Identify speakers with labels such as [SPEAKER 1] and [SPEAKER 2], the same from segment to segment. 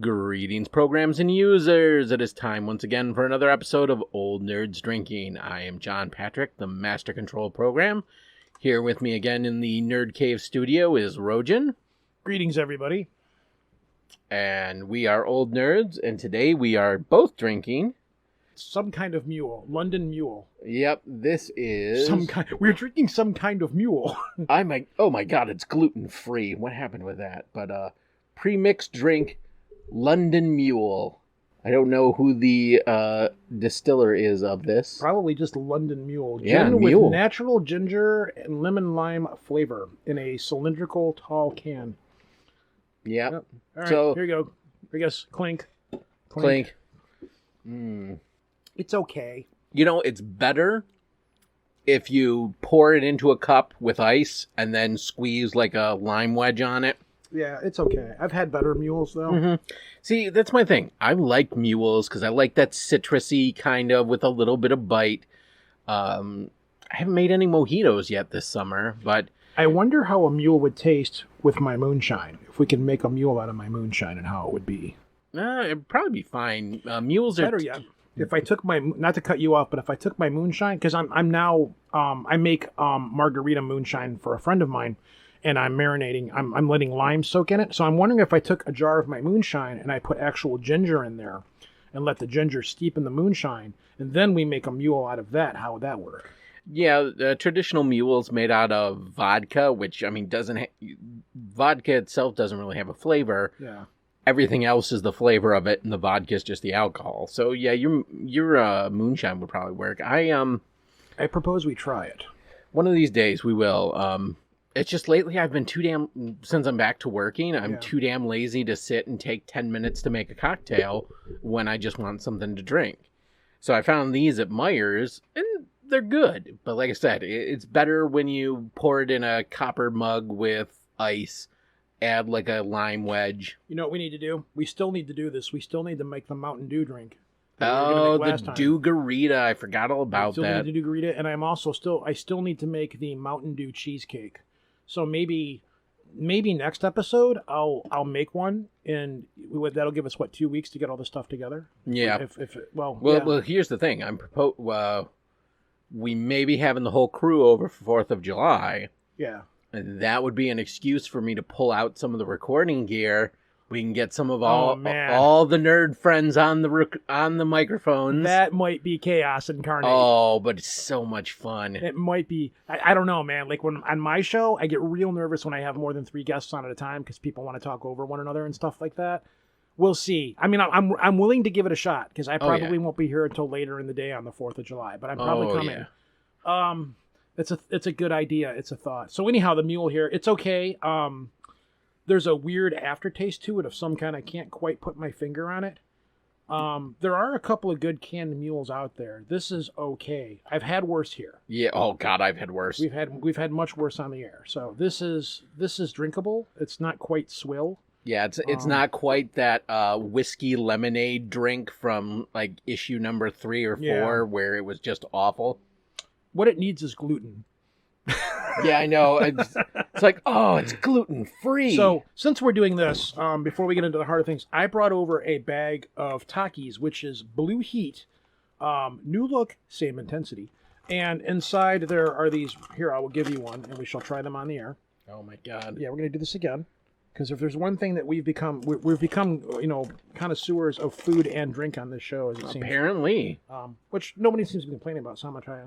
[SPEAKER 1] Greetings, programs and users. It is time once again for another episode of Old Nerds Drinking. I am John Patrick, the Master Control Program. Here with me again in the Nerd Cave studio is Roejen.
[SPEAKER 2] Greetings, everybody.
[SPEAKER 1] And we are Old Nerds, and today we are both drinking
[SPEAKER 2] some kind of mule. London Mule.
[SPEAKER 1] Yep, this is...
[SPEAKER 2] We're drinking some kind of mule.
[SPEAKER 1] Oh my god, it's gluten-free. What happened with that? But, pre-mixed drink, London Mule. I don't know who the distiller is of this.
[SPEAKER 2] Probably just London Mule.
[SPEAKER 1] Yeah,
[SPEAKER 2] Gin
[SPEAKER 1] mule.
[SPEAKER 2] with natural ginger and lemon lime flavor in a cylindrical tall can.
[SPEAKER 1] Yep.
[SPEAKER 2] All right,
[SPEAKER 1] So,
[SPEAKER 2] here you go. I guess clink.
[SPEAKER 1] clink.
[SPEAKER 2] It's okay.
[SPEAKER 1] You know, it's better if you pour it into a cup with ice and then squeeze like a lime wedge on it.
[SPEAKER 2] Yeah, it's okay. I've had better mules, though.
[SPEAKER 1] Mm-hmm. See, that's my thing. I like mules because I like that citrusy kind of with a little bit of bite. I haven't made any mojitos yet this summer, but...
[SPEAKER 2] I wonder how a mule would taste with my moonshine. If we can make a mule out of my moonshine and how it would be.
[SPEAKER 1] It'd probably be fine. Mules are...
[SPEAKER 2] Better yet. If I took my, not to cut you off, but if I took my moonshine, because I'm now, I make margarita moonshine for a friend of mine, and I'm marinating, I'm letting lime soak in it. So I'm wondering if I took a jar of my moonshine and I put actual ginger in there and let the ginger steep in the moonshine, and then we make a mule out of that, how would that work?
[SPEAKER 1] Yeah, the traditional mule's made out of vodka, which, I mean, vodka itself doesn't really have a flavor.
[SPEAKER 2] Yeah.
[SPEAKER 1] Everything else is the flavor of it, and the vodka is just the alcohol. So, yeah, your moonshine would probably work.
[SPEAKER 2] I propose we try it.
[SPEAKER 1] One of these days we will. It's just lately I've been since I'm back to working, I'm too damn lazy to sit and take 10 minutes to make a cocktail when I just want something to drink. So I found these at Meijer's, and they're good. But like I said, it's better when you pour it in a copper mug with ice, add like a lime wedge.
[SPEAKER 2] You know what we need to do? We still need to do this. We still need to make the Mountain Dew drink.
[SPEAKER 1] Oh, the Dew-garita. I forgot all about that.
[SPEAKER 2] Still need to do Garita, and I still need to make the Mountain Dew cheesecake. So maybe next episode I'll make one, and that'll give us 2 weeks to get all the stuff together.
[SPEAKER 1] Yeah.
[SPEAKER 2] Well,
[SPEAKER 1] here's the thing. We may be having the whole crew over for 4th of July.
[SPEAKER 2] Yeah.
[SPEAKER 1] And that would be an excuse for me to pull out some of the recording gear. We can get some of all the nerd friends on the microphones.
[SPEAKER 2] That might be chaos incarnate.
[SPEAKER 1] Oh, but it's so much fun.
[SPEAKER 2] It might be. I don't know, man. Like when on my show, I get real nervous when I have more than 3 guests on at a time because people want to talk over one another and stuff like that. We'll see. I mean, I'm willing to give it a shot because I probably won't be here until later in the day on the 4th of July, but I'm probably coming. Yeah. It's a good idea. It's a thought. So anyhow, the mule here, it's okay. There's a weird aftertaste to it of some kind. I can't quite put my finger on it. There are a couple of good canned mules out there. This is okay. I've had worse here.
[SPEAKER 1] Yeah. Oh God, I've had worse.
[SPEAKER 2] We've had much worse on the air. So this is drinkable. It's not quite swill.
[SPEAKER 1] Yeah, it's not quite that whiskey lemonade drink from like issue number 3 or 4 where it was just awful.
[SPEAKER 2] What it needs is gluten.
[SPEAKER 1] Yeah, I know. It's like, oh, it's gluten-free.
[SPEAKER 2] So, since we're doing this, before we get into the harder things, I brought over a bag of Takis, which is Blue Heat. New look, same intensity. And inside there are these, here, I will give you one, and we shall try them on the air.
[SPEAKER 1] Oh, my God.
[SPEAKER 2] Yeah, we're going to do this again. Because if there's one thing that we've become, connoisseurs of food and drink on this show, as it seems.
[SPEAKER 1] Apparently.
[SPEAKER 2] Which nobody seems to be complaining about, so I'm going to try it.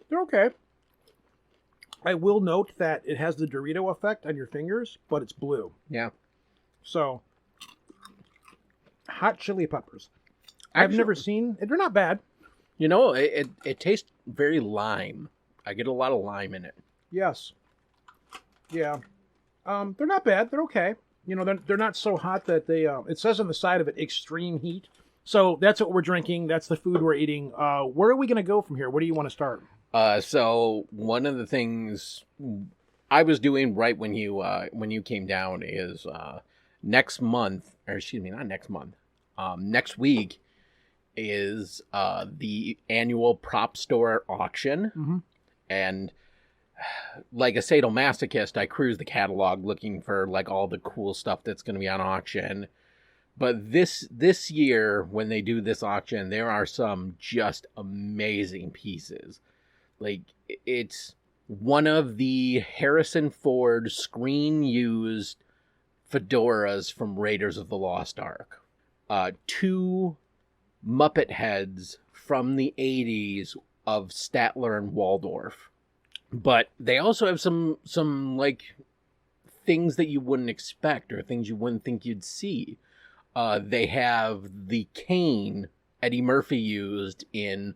[SPEAKER 2] They're okay. I will note that it has the Dorito effect on your fingers, but it's blue.
[SPEAKER 1] Yeah.
[SPEAKER 2] So, hot chili peppers. I've never seen. They're not bad.
[SPEAKER 1] You know, it tastes very lime. I get a lot of lime in it.
[SPEAKER 2] Yes. Yeah. They're not bad. They're okay. You know, they're not so hot that they. It says on the side of it, extreme heat. So that's what we're drinking. That's the food we're eating. Where are we going to go from here? Where do you want to start?
[SPEAKER 1] So one of the things I was doing right when you came down is next month, or excuse me, not next month. Next week is the annual prop store auction, and like a sadomasochist, I cruise the catalog looking for like all the cool stuff that's going to be on auction. But this year, when they do this auction, there are some just amazing pieces. Like, it's one of the Harrison Ford screen-used fedoras from Raiders of the Lost Ark. 2 Muppet heads from the 80s of Statler and Waldorf. But they also have some like things that you wouldn't expect or things you wouldn't think you'd see. They have the cane Eddie Murphy used in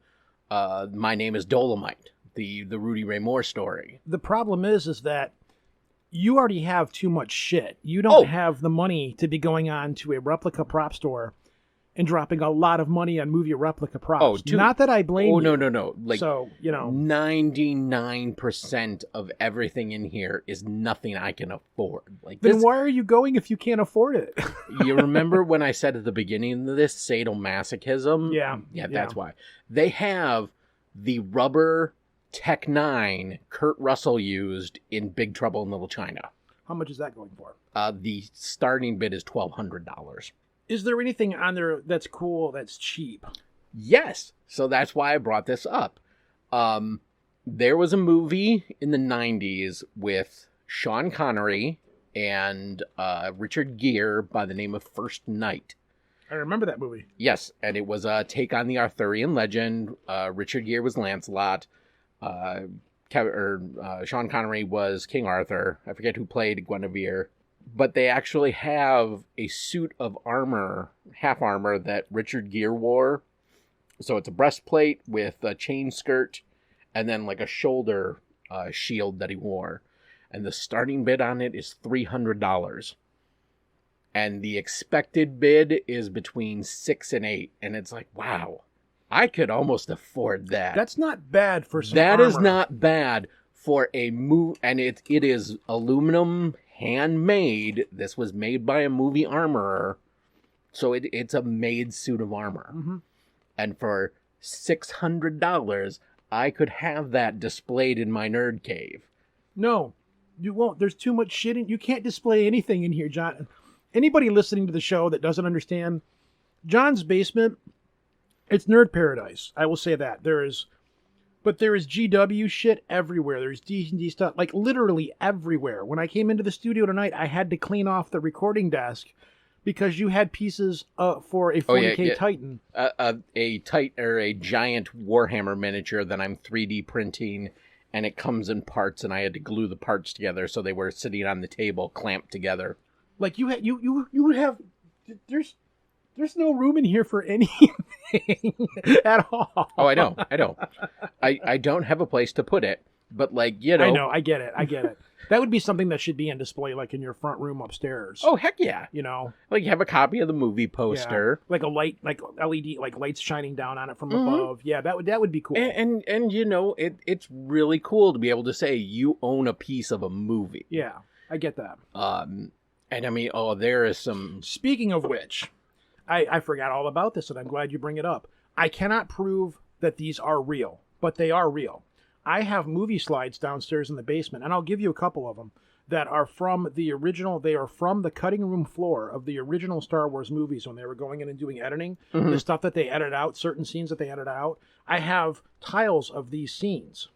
[SPEAKER 1] My Name is Dolomite, the Rudy Ray Moore story.
[SPEAKER 2] The problem is that you already have too much shit. You don't have the money to be going on to a replica prop store and dropping a lot of money on movie replica props. Not that I blame you.
[SPEAKER 1] No. Like, so, 99% of everything in here is nothing I can afford. Like,
[SPEAKER 2] then why are you going if you can't afford it?
[SPEAKER 1] You remember when I said at the beginning of this, sadomasochism?
[SPEAKER 2] Yeah,
[SPEAKER 1] that's why. They have the rubber Tech 9 Kurt Russell used in Big Trouble in Little China.
[SPEAKER 2] How much is that going for?
[SPEAKER 1] The starting bid is $1,200.
[SPEAKER 2] Is there anything on there that's cool that's cheap?
[SPEAKER 1] Yes. So that's why I brought this up. There was a movie in the 90s with Sean Connery and Richard Gere by the name of First Knight.
[SPEAKER 2] I remember that movie.
[SPEAKER 1] Yes, and it was a take on the Arthurian legend. Richard Gere was Lancelot. Sean Connery was King Arthur. I forget who played Guinevere. But they actually have a suit of armor, half armor, that Richard Gere wore. So it's a breastplate with a chain skirt and then like a shoulder shield that he wore. And the starting bid on it is $300. And the expected bid is between $6 and $8. And it's like, wow, I could almost afford that.
[SPEAKER 2] That's not bad for some
[SPEAKER 1] That
[SPEAKER 2] armor.
[SPEAKER 1] is not bad for a movie. And it is aluminum, handmade. This was made by a movie armorer. So it's a made suit of armor.
[SPEAKER 2] Mm-hmm.
[SPEAKER 1] And for $600, I could have that displayed in my nerd cave.
[SPEAKER 2] No, you won't. There's too much shit in. You can't display anything in here, John. Anybody listening to the show that doesn't understand, John's basement, it's nerd paradise. I will say that. There is GW shit everywhere. There's D&D stuff, like literally everywhere. When I came into the studio tonight, I had to clean off the recording desk because you had pieces for a 40K Titan.
[SPEAKER 1] A giant Warhammer miniature that I'm 3D printing, and it comes in parts, and I had to glue the parts together so they were sitting on the table, clamped together.
[SPEAKER 2] Like you would have. There's no room in here for anything at all.
[SPEAKER 1] Oh, I know. I don't have a place to put it, but like, you know.
[SPEAKER 2] I know, I get it. That would be something that should be on display, like in your front room upstairs.
[SPEAKER 1] Oh, heck yeah.
[SPEAKER 2] You know?
[SPEAKER 1] Like, you have a copy of the movie poster.
[SPEAKER 2] Yeah. Like a light, like LED, like lights shining down on it from above. Yeah, that would be cool.
[SPEAKER 1] And you know, it's really cool to be able to say you own a piece of a movie.
[SPEAKER 2] Yeah, I get that.
[SPEAKER 1] And I mean, there is some...
[SPEAKER 2] Speaking of which... I forgot all about this, and I'm glad you bring it up. I cannot prove that these are real, but they are real. I have movie slides downstairs in the basement, and I'll give you a couple of them that are from the original. They are from the cutting room floor of the original Star Wars movies when they were going in and doing editing. Mm-hmm. The stuff that they edited out, certain scenes that they edited out. I have tiles of these scenes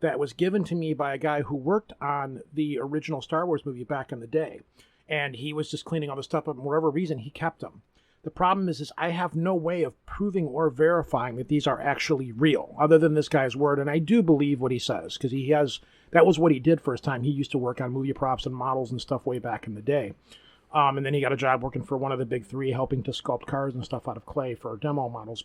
[SPEAKER 2] that was given to me by a guy who worked on the original Star Wars movie back in the day. And he was just cleaning all the stuff up, and for whatever reason, he kept them. The problem is I have no way of proving or verifying that these are actually real, other than this guy's word. And I do believe what he says, because that was what he did for his time. He used to work on movie props and models and stuff way back in the day. And then he got a job working for one of the big three, helping to sculpt cars and stuff out of clay for demo models.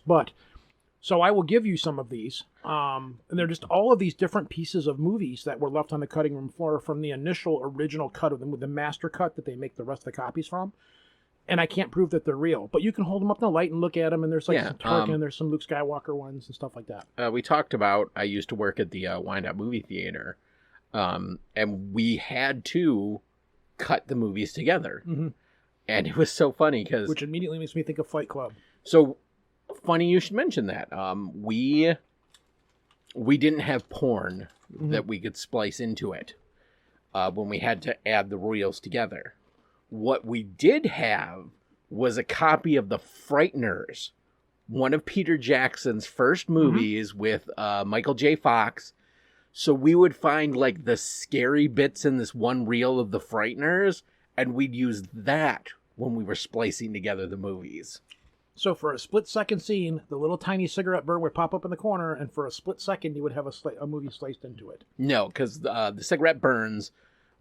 [SPEAKER 2] So I will give you some of these. And they're just all of these different pieces of movies that were left on the cutting room floor from the initial original cut of them, with the master cut that they make the rest of the copies from. And I can't prove that they're real, but you can hold them up in the light and look at them, and there's some Tarkin, and there's some Luke Skywalker ones and stuff like that.
[SPEAKER 1] We talked about, I used to work at the Wind-Up Movie Theater, and we had to cut the movies together. Mm-hmm. And it was so funny because...
[SPEAKER 2] Which immediately makes me think of Fight Club.
[SPEAKER 1] So, funny you should mention that. We didn't have porn that we could splice into it when we had to add the reels together. What we did have was a copy of The Frighteners, one of Peter Jackson's first movies with Michael J. Fox. So we would find like the scary bits in this one reel of The Frighteners, and we'd use that when we were splicing together the movies.
[SPEAKER 2] So for a split-second scene, the little tiny cigarette burn would pop up in the corner, and for a split second, you would have a movie sliced into it.
[SPEAKER 1] No, because the cigarette burns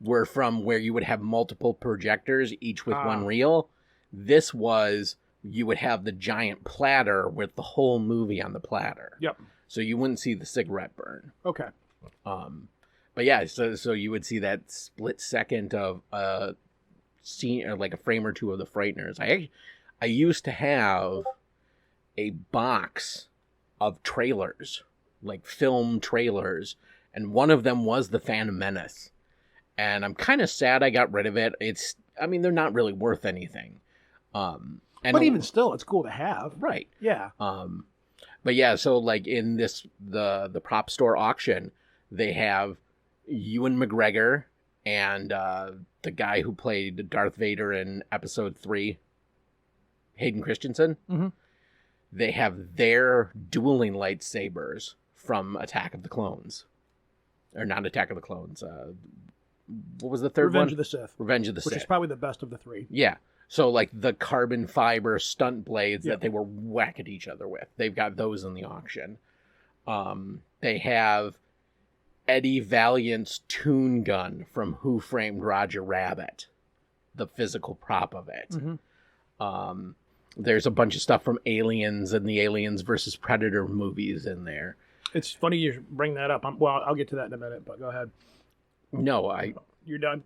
[SPEAKER 1] were from where you would have multiple projectors, each with one reel. This was, you would have the giant platter with the whole movie on the platter.
[SPEAKER 2] Yep.
[SPEAKER 1] So you wouldn't see the cigarette burn.
[SPEAKER 2] Okay.
[SPEAKER 1] But yeah, so you would see that split second of a scene, or like a frame or two of The Frighteners. I used to have a box of trailers, like film trailers, and one of them was The Phantom Menace. And I'm kind of sad I got rid of it. They're not really worth anything.
[SPEAKER 2] But even still, it's cool to have.
[SPEAKER 1] Right.
[SPEAKER 2] Yeah.
[SPEAKER 1] But yeah, so like in the prop store auction, they have Ewan McGregor and the guy who played Darth Vader in Episode 3, Hayden Christensen.
[SPEAKER 2] Mm-hmm.
[SPEAKER 1] They have their dueling lightsabers from Attack of the Clones. Or not Attack of the Clones. What was the third one?
[SPEAKER 2] Revenge of the Sith.
[SPEAKER 1] Revenge of the Sith.
[SPEAKER 2] Which is probably the best of the three.
[SPEAKER 1] Yeah. So like the carbon fiber stunt blades that they were whack at each other with. They've got those in the auction. They have Eddie Valiant's Toon Gun from Who Framed Roger Rabbit. The physical prop of it.
[SPEAKER 2] Mm-hmm.
[SPEAKER 1] There's a bunch of stuff from Aliens and the Aliens versus Predator movies in there.
[SPEAKER 2] It's funny you bring that up. I'll get to that in a minute, but go ahead.
[SPEAKER 1] No,
[SPEAKER 2] You're done.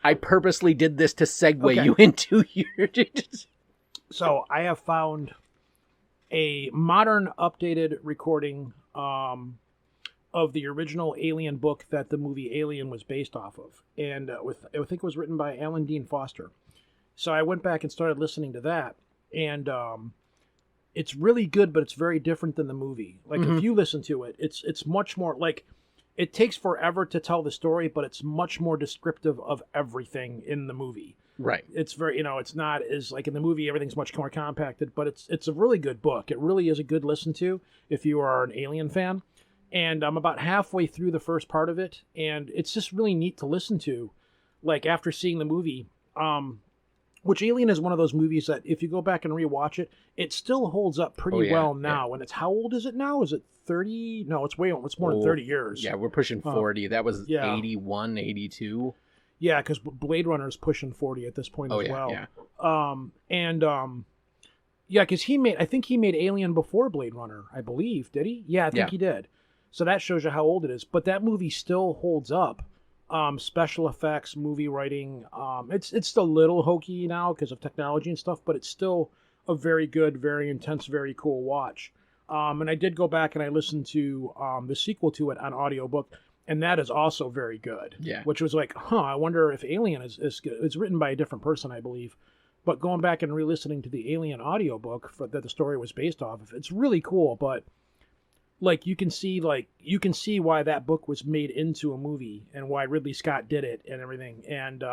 [SPEAKER 1] I purposely did this to segue you into your...
[SPEAKER 2] So I have found a modern, updated recording of the original Alien book that the movie Alien was based off of. And I think it was written by Alan Dean Foster. So I went back and started listening to that. And it's really good, but it's very different than the movie. Like, if you listen to it, it's much more like... It takes forever to tell the story, but it's much more descriptive of everything in the movie.
[SPEAKER 1] Right.
[SPEAKER 2] It's very, it's not as like in the movie, everything's much more compacted, but it's a really good book. It really is a good listen to if you are an Alien fan. And I'm about halfway through the first part of it, and it's just really neat to listen to, like after seeing the movie. Which Alien is one of those movies that if you go back and rewatch it, it still holds up pretty well now. Yeah. And it's, how old is it now? Is it 30? No, it's more than 30 years.
[SPEAKER 1] Yeah, we're pushing 40. That was 81, 82.
[SPEAKER 2] Yeah, because Blade Runner is pushing 40 at this point as well. Yeah. Because I think he made Alien before Blade Runner, I believe. Did he? Yeah, I think he did. So that shows you how old it is. But that movie still holds up. Special effects, movie writing. It's a little hokey now because of technology and stuff, but it's still a very good, very intense, very cool watch. And I did go back and I listened to the sequel to it on audiobook, and that is also very good.
[SPEAKER 1] Yeah.
[SPEAKER 2] Which was like, I wonder if Alien is good. It's written by a different person, I believe. But going back and re-listening to the Alien audiobook that the story was based off of, it's really cool, but like you can see why that book was made into a movie and why Ridley Scott did it and everything. And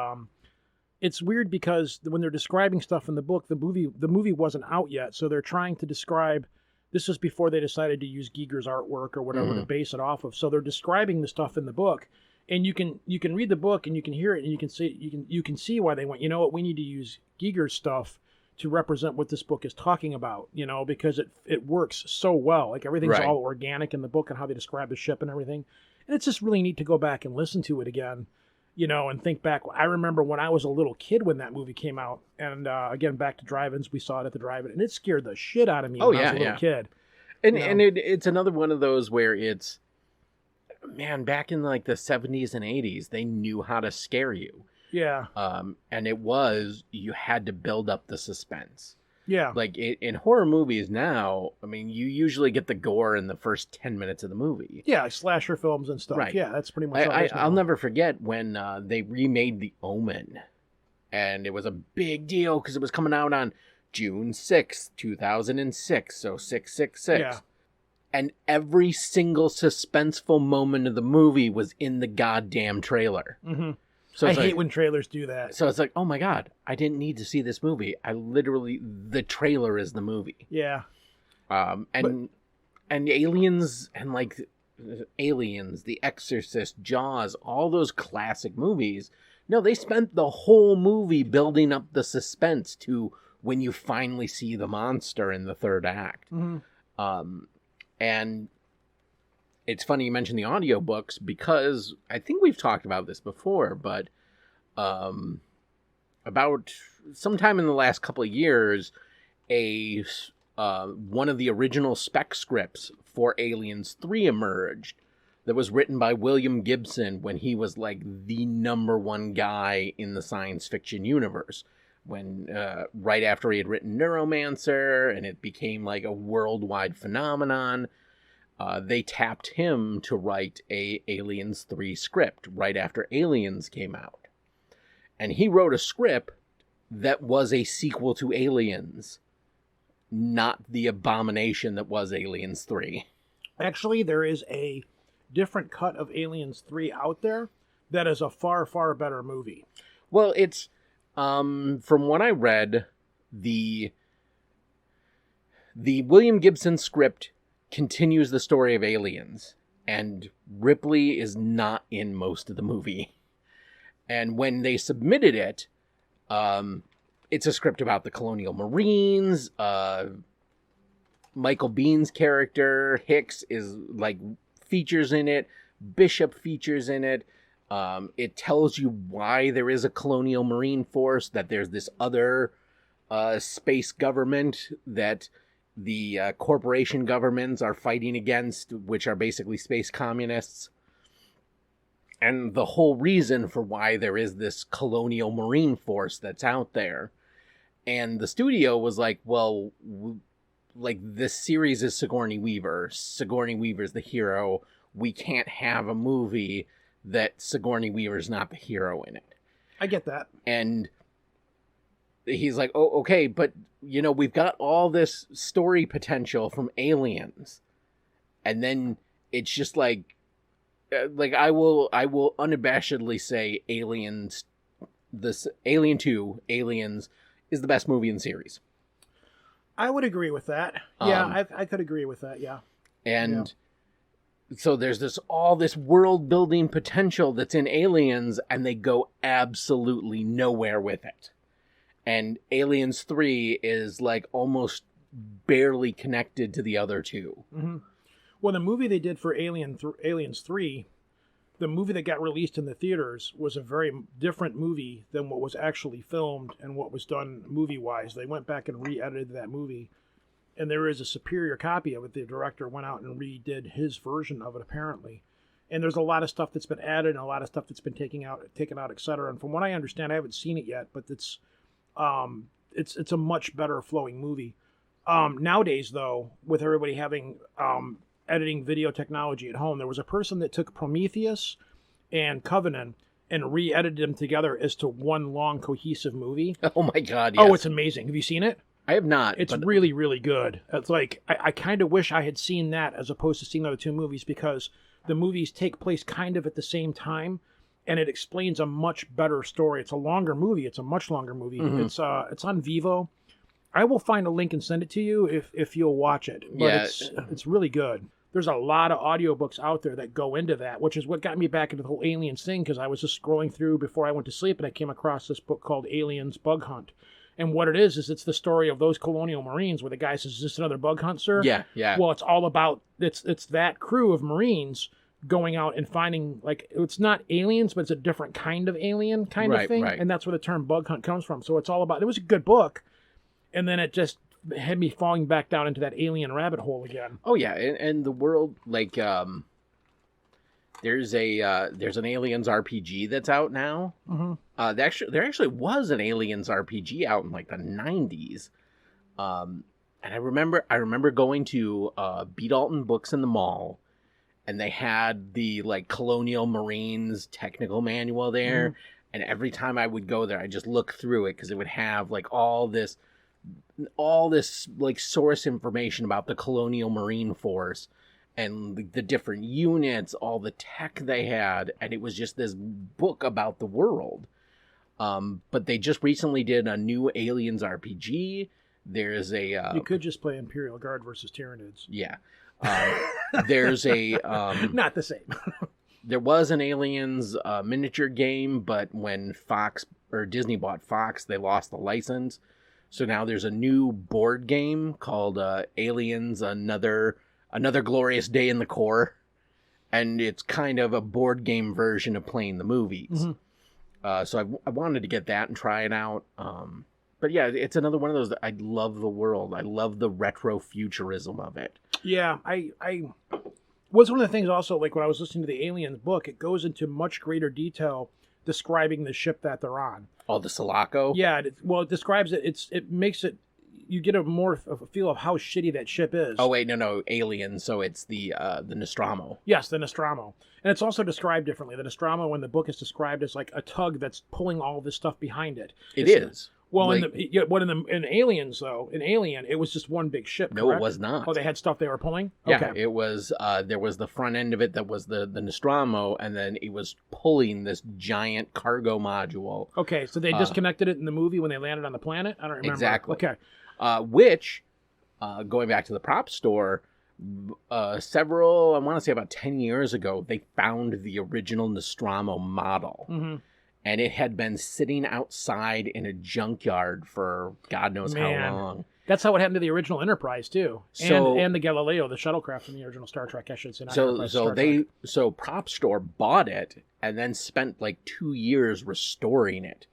[SPEAKER 2] it's weird because when they're describing stuff in the book, the movie wasn't out yet, so they're trying to describe. This was before they decided to use Giger's artwork or whatever to base it off of. So they're describing the stuff in the book, and you can read the book and you can hear it and you can see why they went. You know what? We need to use Giger's stuff to represent what this book is talking about, because it works so well. Like everything's all organic in the book and how they describe the ship and everything. And it's just really neat to go back and listen to it again, and think back. I remember when I was a little kid when that movie came out. And again, back to drive-ins, we saw it at the drive-in, and it scared the shit out of me when I was a little kid.
[SPEAKER 1] And it's another one of those where it's, man, back in like the 70s and 80s, they knew how to scare you.
[SPEAKER 2] Yeah.
[SPEAKER 1] And you had to build up the suspense.
[SPEAKER 2] Yeah.
[SPEAKER 1] Like in horror movies now, I mean, you usually get the gore in the first 10 minutes of the movie.
[SPEAKER 2] Yeah, slasher films and stuff.
[SPEAKER 1] Right.
[SPEAKER 2] Yeah, that's pretty much
[SPEAKER 1] I'll never forget when they remade The Omen. And it was a big deal because it was coming out on June 6th, 2006. So 666. Yeah. And every single suspenseful moment of the movie was in the goddamn trailer.
[SPEAKER 2] Mm-hmm.
[SPEAKER 1] So
[SPEAKER 2] I hate when trailers do that.
[SPEAKER 1] So it's like, oh my God, I didn't need to see this movie. The trailer is the movie.
[SPEAKER 2] Yeah.
[SPEAKER 1] And Aliens and like Aliens, The Exorcist, Jaws, all those classic movies. No, they spent the whole movie building up the suspense to when you finally see the monster in the third act.
[SPEAKER 2] Mm-hmm.
[SPEAKER 1] And it's funny you mentioned the audiobooks because I think we've talked about this before, but about sometime in the last couple of years, one of the original spec scripts for Aliens 3 emerged that was written by William Gibson when he was like the #1 guy in the science fiction universe. When right after he had written Neuromancer and it became like a worldwide phenomenon, they tapped him to write a Aliens 3 script right after Aliens came out. And he wrote a script that was a sequel to Aliens, not the abomination that was Aliens 3.
[SPEAKER 2] Actually, there is a different cut of Aliens 3 out there that is a far, far better movie.
[SPEAKER 1] Well, it's, from what I read, the William Gibson script continues the story of Aliens, and Ripley is not in most of the movie. And when they submitted it, it's a script about the Colonial Marines. Michael Bihn's character, Hicks, is like features in it. Bishop features in it. It tells you why there is a Colonial Marine force, that there's this other space government that the corporation governments are fighting against, which are basically space communists. And the whole reason for why there is this Colonial Marine force that's out there. And the studio was like, well, like this series is Sigourney Weaver. Sigourney Weaver's the hero. We can't have a movie that Sigourney Weaver's not the hero in it.
[SPEAKER 2] I get that.
[SPEAKER 1] And he's like, oh, okay, but, you know, we've got all this story potential from Aliens. And then it's just like I will unabashedly say Alien 2, Aliens, is the best movie in the series.
[SPEAKER 2] I would agree with that. Yeah, I could agree with that, yeah.
[SPEAKER 1] And so there's all this world building potential that's in Aliens, and they go absolutely nowhere with it. And Aliens 3 is like almost barely connected to the other two.
[SPEAKER 2] Mm-hmm. Well, the movie they did for Aliens 3, the movie that got released in the theaters was a very different movie than what was actually filmed and what was done movie-wise. They went back and re-edited that movie, and there is a superior copy of it. The director went out and redid his version of it, apparently. And there's a lot of stuff that's been added and a lot of stuff that's been taken out, etc. And from what I understand, I haven't seen it yet, but it's a much better flowing movie. Nowadays, though, with everybody having editing video technology at home, there was a person that took Prometheus and Covenant and re-edited them together as to one long cohesive movie.
[SPEAKER 1] Oh my God, yes.
[SPEAKER 2] Oh, it's amazing. Have you seen it?
[SPEAKER 1] I have not.
[SPEAKER 2] It's really, really good. It's like, I kind of wish I had seen that as opposed to seeing the other two movies, because the movies take place kind of at the same time, and it explains a much better story. It's a longer movie. It's a much longer movie. Mm-hmm. It's on Vivo. I will find a link and send it to you if you'll watch it. But it's really good. There's a lot of audiobooks out there that go into that, which is what got me back into the whole Aliens thing, because I was just scrolling through before I went to sleep, and I came across this book called Aliens Bug Hunt. And what it is it's the story of those Colonial Marines, where the guy says, is this another bug hunt, sir?
[SPEAKER 1] Yeah, yeah.
[SPEAKER 2] Well, it's all about, it's that crew of Marines going out and finding, like, it's not aliens, but it's a different kind of alien kind of thing. Right. And that's where the term bug hunt comes from. So it's all about, it was a good book. And then it just had me falling back down into that alien rabbit hole again.
[SPEAKER 1] Oh yeah, and the world, like, there's an Aliens RPG that's out now. Mm-hmm. There actually was an Aliens RPG out in like the 90s. And I remember going to B. Dalton Books in the mall, and they had the like Colonial Marines technical manual there. Mm-hmm. And every time I would go there, I just look through it because it would have like all this all this like source information about the Colonial Marine Force and the different units, all the tech they had, and it was just this book about the world. But they just recently did a new Aliens RPG. There's a
[SPEAKER 2] you could just play Imperial Guard versus Tyranids.
[SPEAKER 1] Yeah. There's a
[SPEAKER 2] not the same.
[SPEAKER 1] There was an Aliens miniature game, but when Fox or Disney bought Fox, they lost the license. So now there's a new board game called Aliens Another Glorious Day in the Core, and it's kind of a board game version of playing the movies. Mm-hmm. So I wanted to get that and try it out. But yeah, it's another one of those that I love the world. I love the retro futurism of it.
[SPEAKER 2] Yeah, I was one of the things also, like when I was listening to the Aliens book, it goes into much greater detail describing the ship that they're on.
[SPEAKER 1] Oh, the Sulaco?
[SPEAKER 2] Yeah, it describes it. It makes it, you get a more of a feel of how shitty that ship is.
[SPEAKER 1] Oh wait, no, Alien. So it's the Nostromo.
[SPEAKER 2] Yes, the Nostromo, and it's also described differently. The Nostromo in the book is described as like a tug that's pulling all this stuff behind it.
[SPEAKER 1] It is.
[SPEAKER 2] Well, like, in Aliens though, in Alien, it was just one big ship.
[SPEAKER 1] No,
[SPEAKER 2] correct?
[SPEAKER 1] It was not.
[SPEAKER 2] Oh, they had stuff they were pulling.
[SPEAKER 1] Yeah,
[SPEAKER 2] okay.
[SPEAKER 1] It was. There was the front end of it that was the Nostromo, and then it was pulling this giant cargo module.
[SPEAKER 2] Okay, so they disconnected it in the movie when they landed on the planet. I don't remember
[SPEAKER 1] exactly.
[SPEAKER 2] Okay,
[SPEAKER 1] which, going back to the prop store, several, I want to say about 10 years ago, they found the original Nostromo model. Mm-hmm. And it had been sitting outside in a junkyard for God knows how long.
[SPEAKER 2] That's how it happened to the original Enterprise too, and the Galileo, the shuttlecraft from the original Star Trek. I should say.
[SPEAKER 1] So Prop Store bought it and then spent like 2 years restoring it,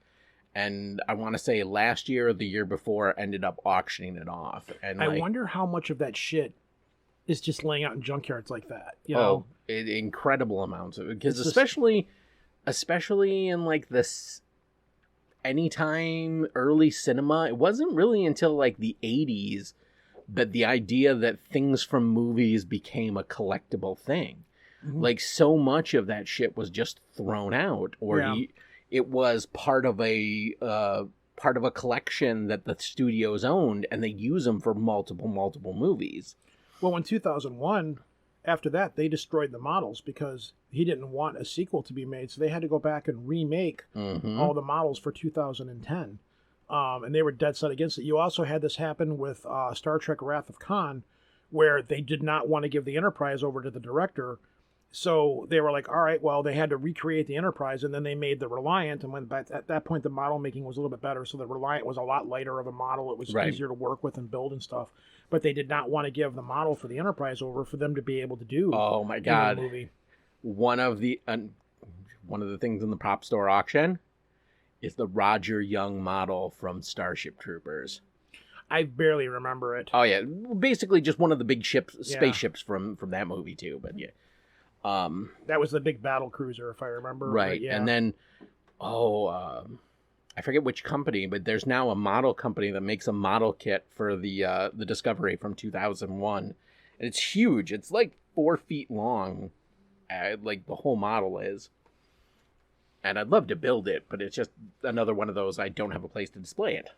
[SPEAKER 1] and I want to say last year or the year before ended up auctioning it off. And
[SPEAKER 2] I wonder how much of that shit is just laying out in junkyards like that. You know,
[SPEAKER 1] incredible amounts of it, because especially in like this anytime early cinema, it wasn't really until like the 80s that the idea that things from movies became a collectible thing. Mm-hmm. Like so much of that shit was just thrown out, or it was part of a collection that the studios owned, and they use them for multiple movies.
[SPEAKER 2] Well, in 2001, after that, they destroyed the models because he didn't want a sequel to be made, so they had to go back and remake all the models for 2010. And they were dead set against it. You also had this happen with Star Trek Wrath of Khan, where they did not want to give the Enterprise over to the director. So they were like, all right, well, they had to recreate the Enterprise, and then they made the Reliant. And when at that point, the model making was a little bit better, so the Reliant was a lot lighter of a model. It was easier to work with and build and stuff. But they did not want to give the model for the Enterprise over for them to be able to do.
[SPEAKER 1] Oh my God!
[SPEAKER 2] The movie.
[SPEAKER 1] One of the things in the prop store auction is the Roger Young model from Starship Troopers.
[SPEAKER 2] I barely remember it.
[SPEAKER 1] Oh yeah, basically just one of the big spaceships from that movie too. But yeah,
[SPEAKER 2] that was the big battle cruiser, if I remember.
[SPEAKER 1] Right, and then I forget which company, but there's now a model company that makes a model kit for the Discovery from 2001, and it's huge. It's like 4 feet long, like the whole model is. And I'd love to build it, but it's just another one of those I don't have a place to display it.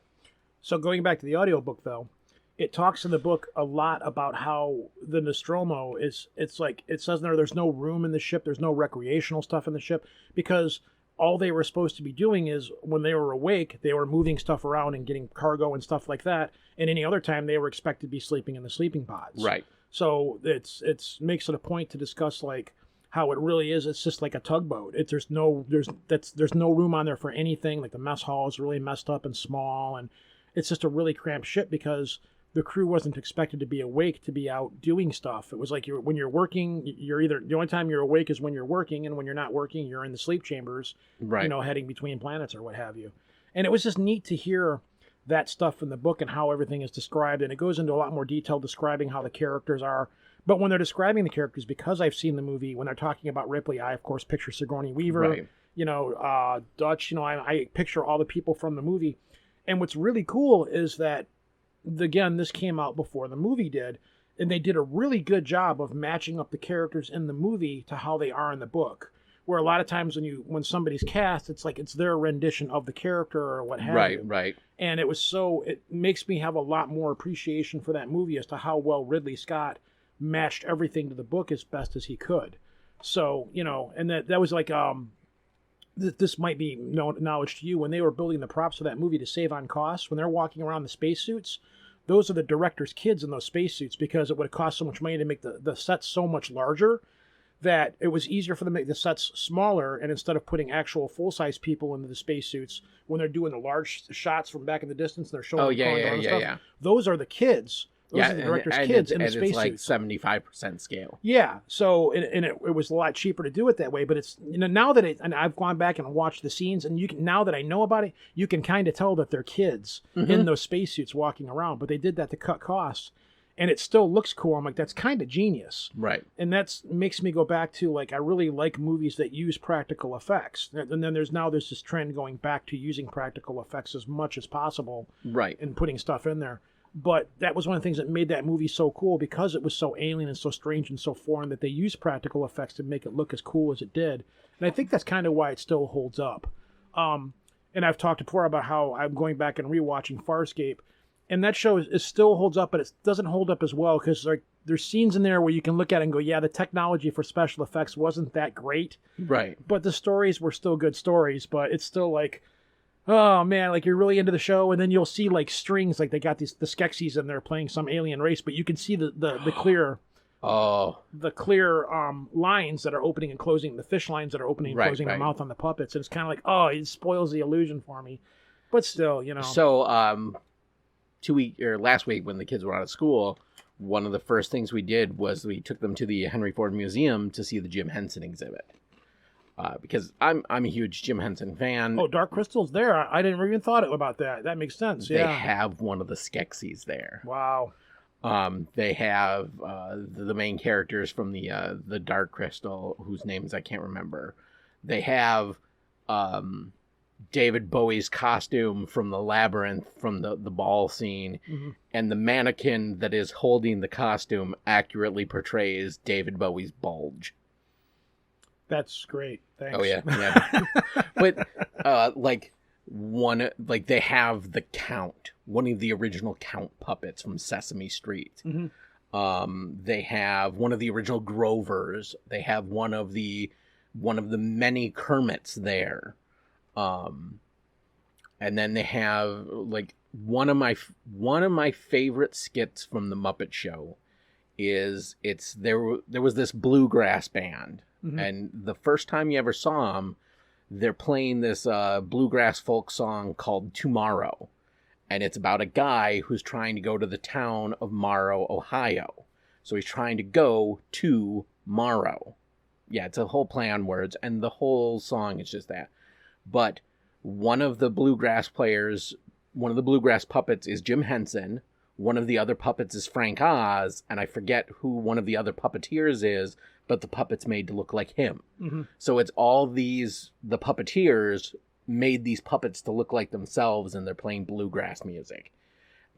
[SPEAKER 2] So going back to the audiobook, though, it talks in the book a lot about how the Nostromo it's like, it says there's no room in the ship, there's no recreational stuff in the ship, because all they were supposed to be doing is when they were awake, they were moving stuff around and getting cargo and stuff like that. And any other time they were expected to be sleeping in the sleeping pods.
[SPEAKER 1] Right.
[SPEAKER 2] So it's makes it a point to discuss like how it really is. It's just like a tugboat. There's no room on there for anything. Like the mess hall is really messed up and small, and it's just a really cramped ship because the crew wasn't expected to be awake to be out doing stuff. It was like when you're working, you're either, the only time you're awake is when you're working, and when you're not working, you're in the sleep chambers,
[SPEAKER 1] right,
[SPEAKER 2] heading between planets or what have you. And it was just neat to hear that stuff in the book and how everything is described. And it goes into a lot more detail describing how the characters are. But when they're describing the characters, because I've seen the movie, when they're talking about Ripley, I, of course, picture Sigourney Weaver,
[SPEAKER 1] right,
[SPEAKER 2] Dutch, I picture all the people from the movie. And what's really cool is that, again, this came out before the movie did, and they did a really good job of matching up the characters in the movie to how they are in the book, Where a lot of times when somebody's cast, it's like it's their rendition of the character or what have you.
[SPEAKER 1] Right.
[SPEAKER 2] And it makes me have a lot more appreciation for that movie as to how well Ridley Scott matched everything to the book as best as he could. So, and that was like, this might be knowledge to you, when they were building the props for that movie to save on costs, when they're walking around the spacesuits, those are the director's kids in those spacesuits, because it would have cost so much money to make the sets so much larger that it was easier for them to make the sets smaller, and instead of putting actual full-size people into the spacesuits, when they're doing the large shots from back in the distance, they're showing stuff. Those are the kids. Those are the director's kids in the spacesuits.
[SPEAKER 1] It's like 75% scale.
[SPEAKER 2] Yeah, so it was a lot cheaper to do it that way. But it's now that and I've gone back and watched the scenes, and now that I know about it, you can kind of tell that they're kids in those spacesuits walking around. But they did that to cut costs. And it still looks cool. I'm like, that's kind of genius.
[SPEAKER 1] Right.
[SPEAKER 2] And that makes me go back to, like, I really like movies that use practical effects. And then there's this trend going back to using practical effects as much as possible.
[SPEAKER 1] Right.
[SPEAKER 2] And putting stuff in there. But that was one of the things that made that movie so cool, because it was so alien and so strange and so foreign, that they used practical effects to make it look as cool as it did. And I think that's kind of why it still holds up. And I've talked before about how I'm going back and rewatching Farscape. And that show still holds up, but it doesn't hold up as well, because there's scenes in there where you can look at it and go, yeah, the technology for special effects wasn't that great.
[SPEAKER 1] Right.
[SPEAKER 2] But the stories were still good stories, but it's still like, oh man, like you're really into the show, and then you'll see like strings, like they got the Skeksis in there playing some alien race, but you can see the clear lines that are opening and closing, the fish lines that are opening and closing their mouth on the puppets, and it's kind of like, oh, it spoils the illusion for me. But still,
[SPEAKER 1] So, last week when the kids were out of school, one of the first things we did was we took them to the Henry Ford Museum to see the Jim Henson exhibit. Because I'm a huge Jim Henson fan.
[SPEAKER 2] Oh, Dark Crystal's there. I didn't even thought about that. That makes sense.
[SPEAKER 1] They have one of the Skeksis there.
[SPEAKER 2] Wow.
[SPEAKER 1] They have the main characters from the Dark Crystal, whose names I can't remember. They have David Bowie's costume from the Labyrinth, from the ball scene, and the mannequin that is holding the costume accurately portrays David Bowie's bulge.
[SPEAKER 2] That's great. Thanks.
[SPEAKER 1] Oh yeah. But they have the Count, one of the original Count puppets from Sesame Street. They have one of the original Grovers. They have one of the many Kermits there. And then they have like one of my favorite skits from the Muppet Show is there was this bluegrass band. And the first time you ever saw them, they're playing this bluegrass folk song called Tomorrow. And it's about a guy who's trying to go to the town of Morrow, Ohio. So he's trying to go to Morrow. Yeah, it's a whole play on words, and the whole song is just that. But one of the bluegrass puppets is Jim Henson. One of the other puppets is Frank Oz, and I forget who one of the other puppeteers is, but the puppet's made to look like him. So it's all the puppeteers made these puppets to look like themselves, and they're playing bluegrass music.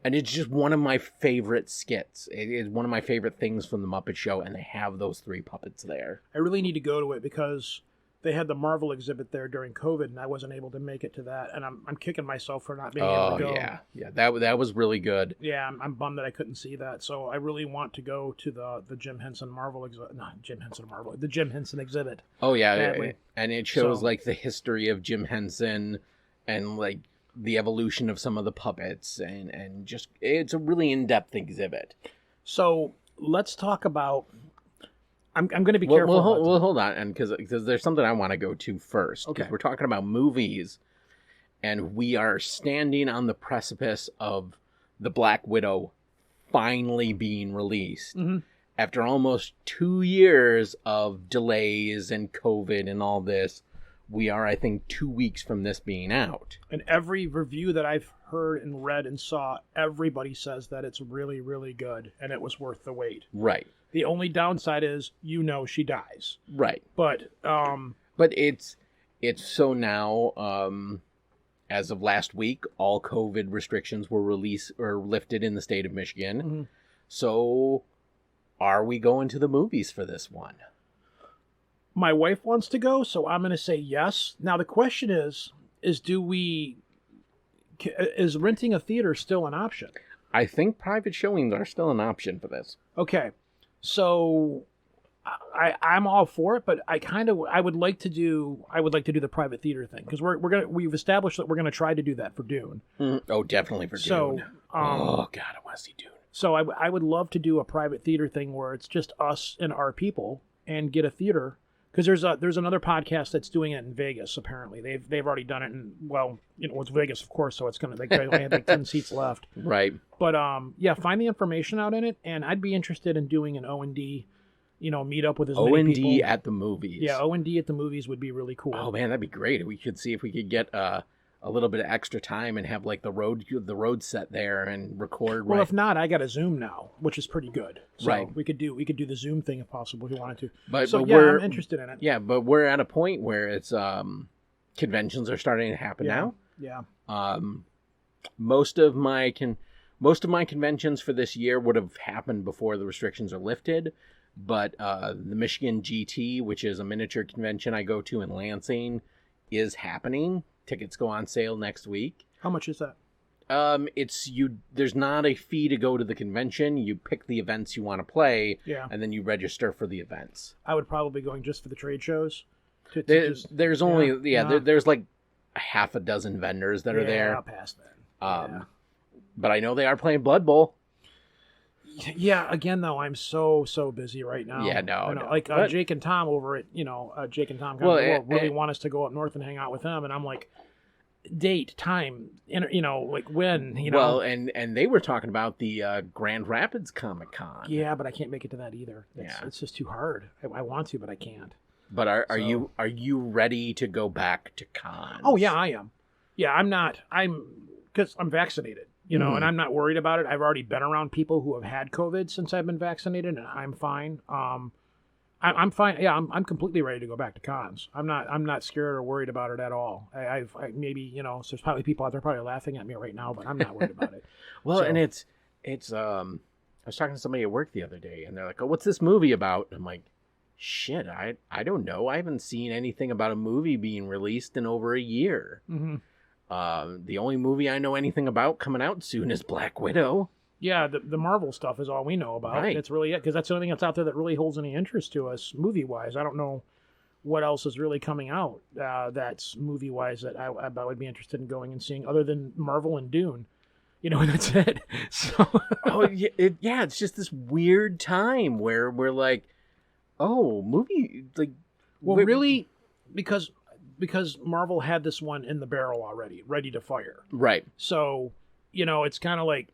[SPEAKER 1] And it's just one of my favorite skits. It is one of my favorite things from the Muppet Show, and they have those three puppets there.
[SPEAKER 2] I really need to go to it because they had the Marvel exhibit there during COVID, and I wasn't able to make it to that. And I'm kicking myself for not being able to go.
[SPEAKER 1] Yeah, that was really good.
[SPEAKER 2] Yeah, I'm bummed that I couldn't see that. So I really want to go to the Jim Henson Marvel exhibit. Not Jim Henson Marvel, the Jim Henson exhibit.
[SPEAKER 1] Oh yeah, and it shows like the history of Jim Henson and like the evolution of some of the puppets, and just it's a really in-depth exhibit.
[SPEAKER 2] So let's talk about. I'm going to be careful.
[SPEAKER 1] Well, hold on, and because there's something I want to go to first.
[SPEAKER 2] Okay.
[SPEAKER 1] We're talking about movies, and we are standing on the precipice of the Black Widow finally being released after almost 2 years of delays and COVID and all this. We are, I think, 2 weeks from this being out. And
[SPEAKER 2] every review that I've heard and read and saw, everybody says that it's really, really good and it was worth the wait.
[SPEAKER 1] Right.
[SPEAKER 2] The only downside is, she dies.
[SPEAKER 1] Right.
[SPEAKER 2] But
[SPEAKER 1] it's so now, as of last week, all COVID restrictions were lifted in the state of Michigan. So are we going to the movies for this one?
[SPEAKER 2] My wife wants to go, so I'm going to say yes. Now the question is is renting a theater still an option?
[SPEAKER 1] I think private showings are still an option for this.
[SPEAKER 2] Okay, so I'm all for it, but I would like to do the private theater thing because we've established that we're gonna try to do that for Dune.
[SPEAKER 1] Oh, definitely for Dune. Oh God, I want to see Dune.
[SPEAKER 2] So I would love to do a private theater thing where it's just us and our people and get a theater. Because there's another podcast that's doing it in Vegas. Apparently, they've already done it, and it's Vegas, of course, so it's gonna they only have like 10 seats left.
[SPEAKER 1] Right.
[SPEAKER 2] But find the information out in it, and I'd be interested in doing an O&D, meet up with as many people.
[SPEAKER 1] O&D at the movies.
[SPEAKER 2] Yeah, O&D at the movies would be really cool.
[SPEAKER 1] Oh man, that'd be great. We could see if we could get a little bit of extra time and have like the road set there and record.
[SPEAKER 2] Well, if not, I got a Zoom now, which is pretty good. So
[SPEAKER 1] right.
[SPEAKER 2] we could do the Zoom thing if possible if you wanted to.
[SPEAKER 1] But
[SPEAKER 2] I'm interested in it.
[SPEAKER 1] Yeah, but we're at a point where it's conventions are starting to happen now.
[SPEAKER 2] Yeah.
[SPEAKER 1] Most of my conventions for this year would have happened before the restrictions are lifted, but the Michigan GT, which is a miniature convention I go to in Lansing, is happening. Tickets go on sale next week.
[SPEAKER 2] How much is that?
[SPEAKER 1] There's not a fee to go to the convention. You pick the events you want to play, and then you register for the events.
[SPEAKER 2] I would probably be going just for the trade shows.
[SPEAKER 1] There's like a half a dozen vendors that are there.
[SPEAKER 2] I'll pass that.
[SPEAKER 1] But I know they are playing Blood Bowl.
[SPEAKER 2] Yeah, again though, I'm so busy right now.
[SPEAKER 1] Yeah, no.
[SPEAKER 2] Like Jake and Tom over at Jake and Tom really want us to go up north and hang out with them, and I'm like, date, time, like when,
[SPEAKER 1] Well, and they were talking about the Grand Rapids Comic Con.
[SPEAKER 2] Yeah, but I can't make it to that either. It's just too hard. I want to, but I can't.
[SPEAKER 1] But are you ready to go back to cons?
[SPEAKER 2] Oh yeah, I am. Yeah, because I'm vaccinated. And I'm not worried about it. I've already been around people who have had COVID since I've been vaccinated, and I'm fine. I'm fine. Yeah, I'm completely ready to go back to cons. I'm not scared or worried about it at all. I maybe so there's probably people out there probably laughing at me right now, but I'm not worried about it.
[SPEAKER 1] Well, and it's I was talking to somebody at work the other day, and they're like, "Oh, what's this movie about?" And I'm like, "Shit, I don't know. I haven't seen anything about a movie being released in over a year." Mm-hmm. The only movie I know anything about coming out soon is Black Widow.
[SPEAKER 2] Yeah, the Marvel stuff is all we know about.
[SPEAKER 1] Right.
[SPEAKER 2] It's really it, because that's the only thing that's out there that really holds any interest to us movie-wise. I don't know what else is really coming out that's movie-wise that I would be interested in going and seeing other than Marvel and Dune. That's it. So
[SPEAKER 1] it's just this weird time where we're like, oh, movie, like...
[SPEAKER 2] Well, really, because Marvel had this one in the barrel already, ready to fire.
[SPEAKER 1] Right.
[SPEAKER 2] So, it's kind of like,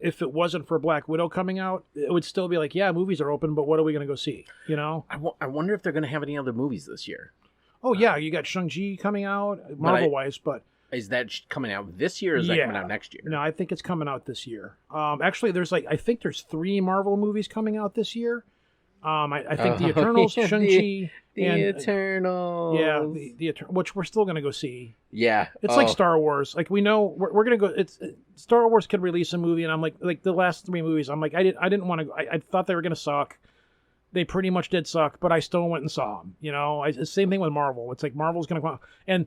[SPEAKER 2] if it wasn't for Black Widow coming out, it would still be like, yeah, movies are open, but what are we going to go see,
[SPEAKER 1] I wonder if they're going to have any other movies this year.
[SPEAKER 2] Oh, yeah, you got Shang-Chi coming out, Marvel-wise, but...
[SPEAKER 1] Is that coming out this year, or is that coming out next year?
[SPEAKER 2] No, I think it's coming out this year. Actually, I think there's 3 Marvel movies coming out this year. I think the Eternals, Shang-Chi,
[SPEAKER 1] and Eternals.
[SPEAKER 2] Yeah, the which we're still going to go see.
[SPEAKER 1] Yeah.
[SPEAKER 2] It's like Star Wars. Like, we know we're going to go. Star Wars could release a movie, and I'm like the last 3 movies, I'm like, I didn't want to go. I thought they were going to suck. They pretty much did suck, but I still went and saw them. Same thing with Marvel. It's like Marvel's going to come out. And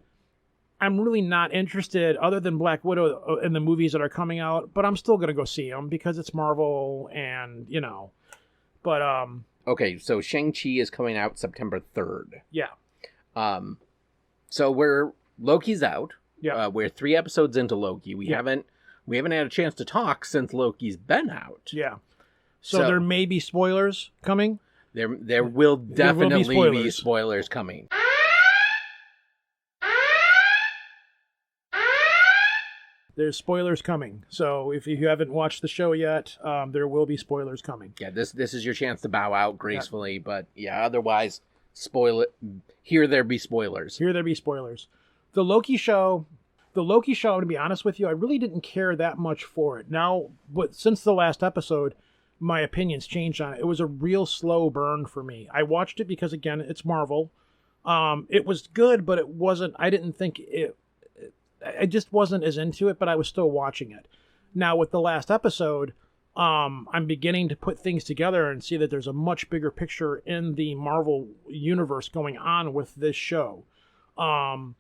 [SPEAKER 2] I'm really not interested, other than Black Widow, in the movies that are coming out, but I'm still going to go see them because it's Marvel and, But,
[SPEAKER 1] Okay, so Shang-Chi is coming out September 3rd.
[SPEAKER 2] Yeah.
[SPEAKER 1] So Loki's out.
[SPEAKER 2] Yeah.
[SPEAKER 1] We're 3 episodes into Loki. We haven't had a chance to talk since Loki's been out.
[SPEAKER 2] Yeah. So there may be spoilers coming.
[SPEAKER 1] There will definitely be spoilers coming.
[SPEAKER 2] There's spoilers coming. So if you haven't watched the show yet, there will be spoilers coming.
[SPEAKER 1] Yeah, this is your chance to bow out gracefully, yeah. But otherwise, spoil it. Here there be spoilers.
[SPEAKER 2] Here there be spoilers. The Loki show, to be honest with you, I really didn't care that much for it. Now, but since the last episode, my opinions changed on it. It was a real slow burn for me. I watched it because, again, it's Marvel. It was good, but it wasn't, I didn't think I just wasn't as into it, but I was still watching it. Now, with the last episode, I'm beginning to put things together and see that there's a much bigger picture in the Marvel universe going on with this show. And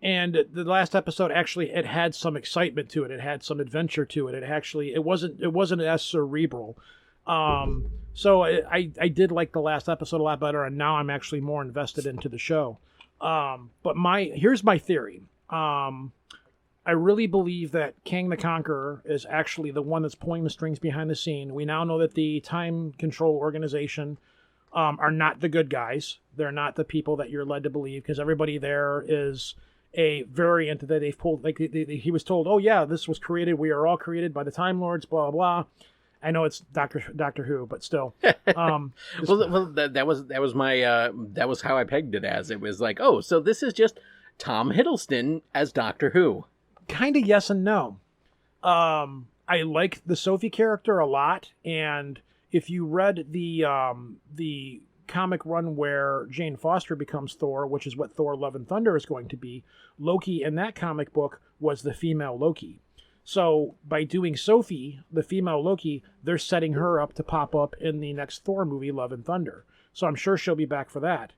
[SPEAKER 2] the last episode, actually, it had some excitement to it. It had some adventure to it. It wasn't as cerebral. So I did like the last episode a lot better, and now I'm actually more invested into the show. But here's my theory. I really believe that Kang the Conqueror is actually the one that's pulling the strings behind the scene. We now know that the Time Control Organization are not the good guys. They're not the people that you're led to believe, because everybody there is a variant that they've pulled. Like he was told, oh yeah, this was created. We are all created by the Time Lords. Blah blah. I know it's Doctor Who, but still.
[SPEAKER 1] That was how I pegged it as. It was like, oh, so this is just Tom Hiddleston as Doctor Who.
[SPEAKER 2] Kind of yes and no. I like the Sophie character a lot, and if you read the comic run where Jane Foster becomes Thor, which is what Thor: Love and Thunder is going to be, Loki in that comic book was the female Loki. So by doing Sophie, the female Loki, they're setting her up to pop up in the next Thor movie, Love and Thunder. So I'm sure she'll be back for that.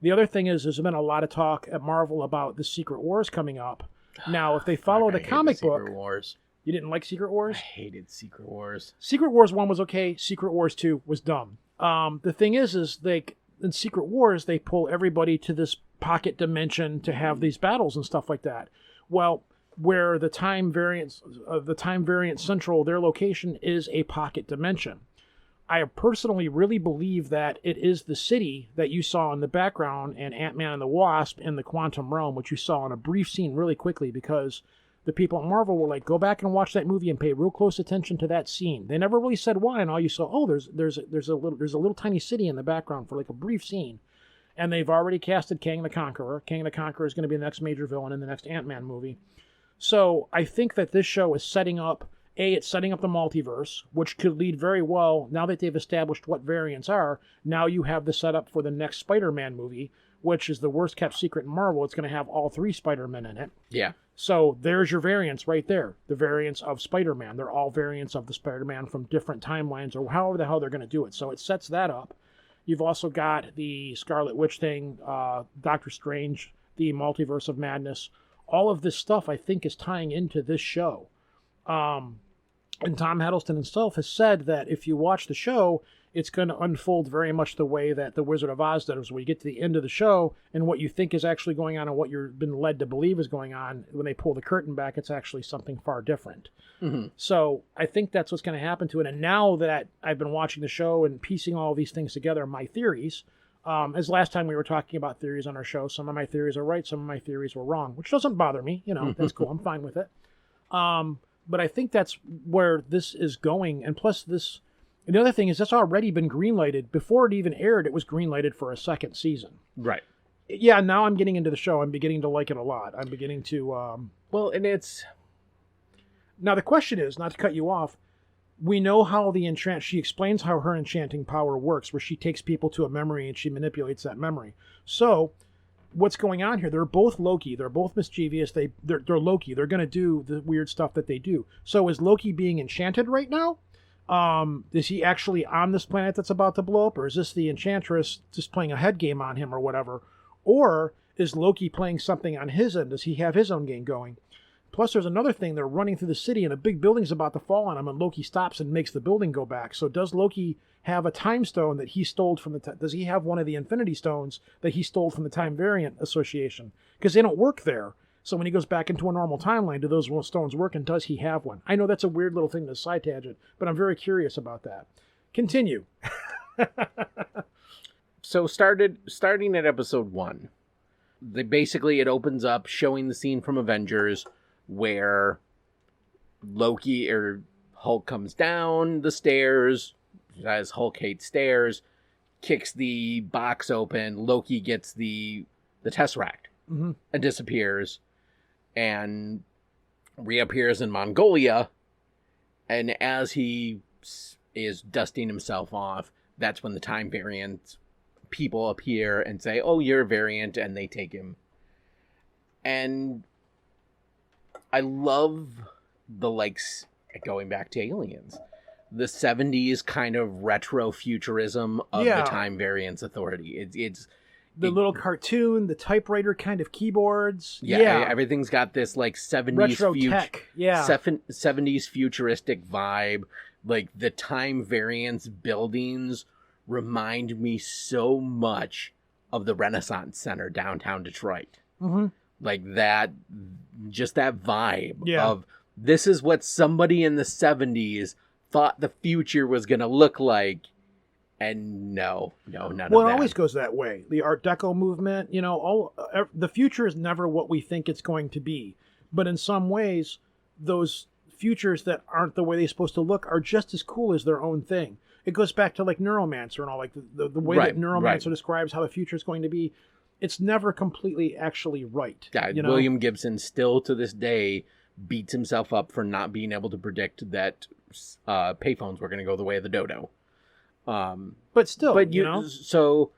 [SPEAKER 2] The other thing is, there's been a lot of talk at Marvel about the Secret Wars coming up. Now, if they follow the comic book...
[SPEAKER 1] Secret Wars.
[SPEAKER 2] You didn't like Secret Wars?
[SPEAKER 1] I hated Secret Wars.
[SPEAKER 2] Secret Wars 1 was okay. Secret Wars 2 was dumb. The thing is in Secret Wars, they pull everybody to this pocket dimension to have these battles and stuff like that. Well, where the time variant central, their location is a pocket dimension. I personally really believe that it is the city that you saw in the background in Ant-Man and the Wasp in the Quantum Realm, which you saw in a brief scene really quickly, because the people at Marvel were like, go back and watch that movie and pay real close attention to that scene. They never really said why, and all you saw, oh, there's a little tiny city in the background for like a brief scene. And they've already casted Kang the Conqueror. Kang the Conqueror is going to be the next major villain in the next Ant-Man movie. So I think that this show is setting up it's setting up the multiverse, which could lead very well, now that they've established what variants are, now you have the setup for the next Spider-Man movie, which is the worst kept secret in Marvel. It's going to have all 3 Spider-Men in it.
[SPEAKER 1] Yeah.
[SPEAKER 2] So there's your variants right there. The variants of Spider-Man. They're all variants of the Spider-Man from different timelines, or however the hell they're going to do it. So it sets that up. You've also got the Scarlet Witch thing, Doctor Strange, the Multiverse of Madness. All of this stuff, I think, is tying into this show. And Tom Hiddleston himself has said that if you watch the show, it's going to unfold very much the way that The Wizard of Oz does, where you get to the end of the show, and what you think is actually going on and what you've been led to believe is going on, when they pull the curtain back, it's actually something far different. Mm-hmm. So I think that's what's going to happen to it. And now that I've been watching the show and piecing all these things together, my theories, as last time we were talking about theories on our show, some of my theories are right, some of my theories were wrong, which doesn't bother me. That's cool. I'm fine with it. But I think that's where this is going. And plus and the other thing is, that's already been greenlighted. Before it even aired, it was greenlighted for a second season.
[SPEAKER 1] Right.
[SPEAKER 2] Yeah, now I'm getting into the show. I'm beginning to like it a lot. I'm beginning to...
[SPEAKER 1] Well, and it's...
[SPEAKER 2] Now, the question is, not to cut you off, we know how she explains how her enchanting power works, where she takes people to a memory and she manipulates that memory. So... what's going on here? They're both Loki. They're both mischievous. They're Loki. They're going to do the weird stuff that they do. So is Loki being enchanted right now? Is he actually on this planet that's about to blow up? Or is this the Enchantress just playing a head game on him or whatever? Or is Loki playing something on his end? Does he have his own game going? Plus, there's another thing. They're running through the city and a big building's about to fall on him, and Loki stops and makes the building go back. So does Loki have a time stone that he stole from does he have one of the Infinity Stones that he stole from the Time Variant Association? Because they don't work there. So when he goes back into a normal timeline, do those stones work, and does he have one? I know that's a weird little thing to side tangent, but I'm very curious about that. Continue.
[SPEAKER 1] So starting at episode 1, it opens up showing the scene from Avengers where Hulk comes down the stairs, as Hulk hates stairs, kicks the box open, Loki gets the Tesseract, mm-hmm. and disappears, and reappears in Mongolia, and as he is dusting himself off, that's when the Time Variant people appear and say, oh, you're a variant, and they take him. And I love the, going back to Aliens, the 70s kind of retro futurism of the Time Variance Authority. It's
[SPEAKER 2] the little cartoon, the typewriter kind of keyboards.
[SPEAKER 1] Yeah, everything's got this like 70s
[SPEAKER 2] retro tech. Yeah.
[SPEAKER 1] 70s futuristic vibe. Like the Time Variance buildings remind me so much of the Renaissance Center downtown Detroit.
[SPEAKER 2] Mm-hmm.
[SPEAKER 1] Like that, just that vibe of this is what somebody in the 70s thought the future was going to look like. And none of that.
[SPEAKER 2] Well, it always goes that way. The Art Deco movement, the future is never what we think it's going to be. But in some ways, those futures that aren't the way they're supposed to look are just as cool as their own thing. It goes back to like Neuromancer and all, like the way that Neuromancer describes how the future is going to be. It's never completely actually right.
[SPEAKER 1] Yeah, William Gibson still to this day beats himself up for not being able to predict that payphones were going to go the way of the dodo.
[SPEAKER 2] But still,
[SPEAKER 1] So,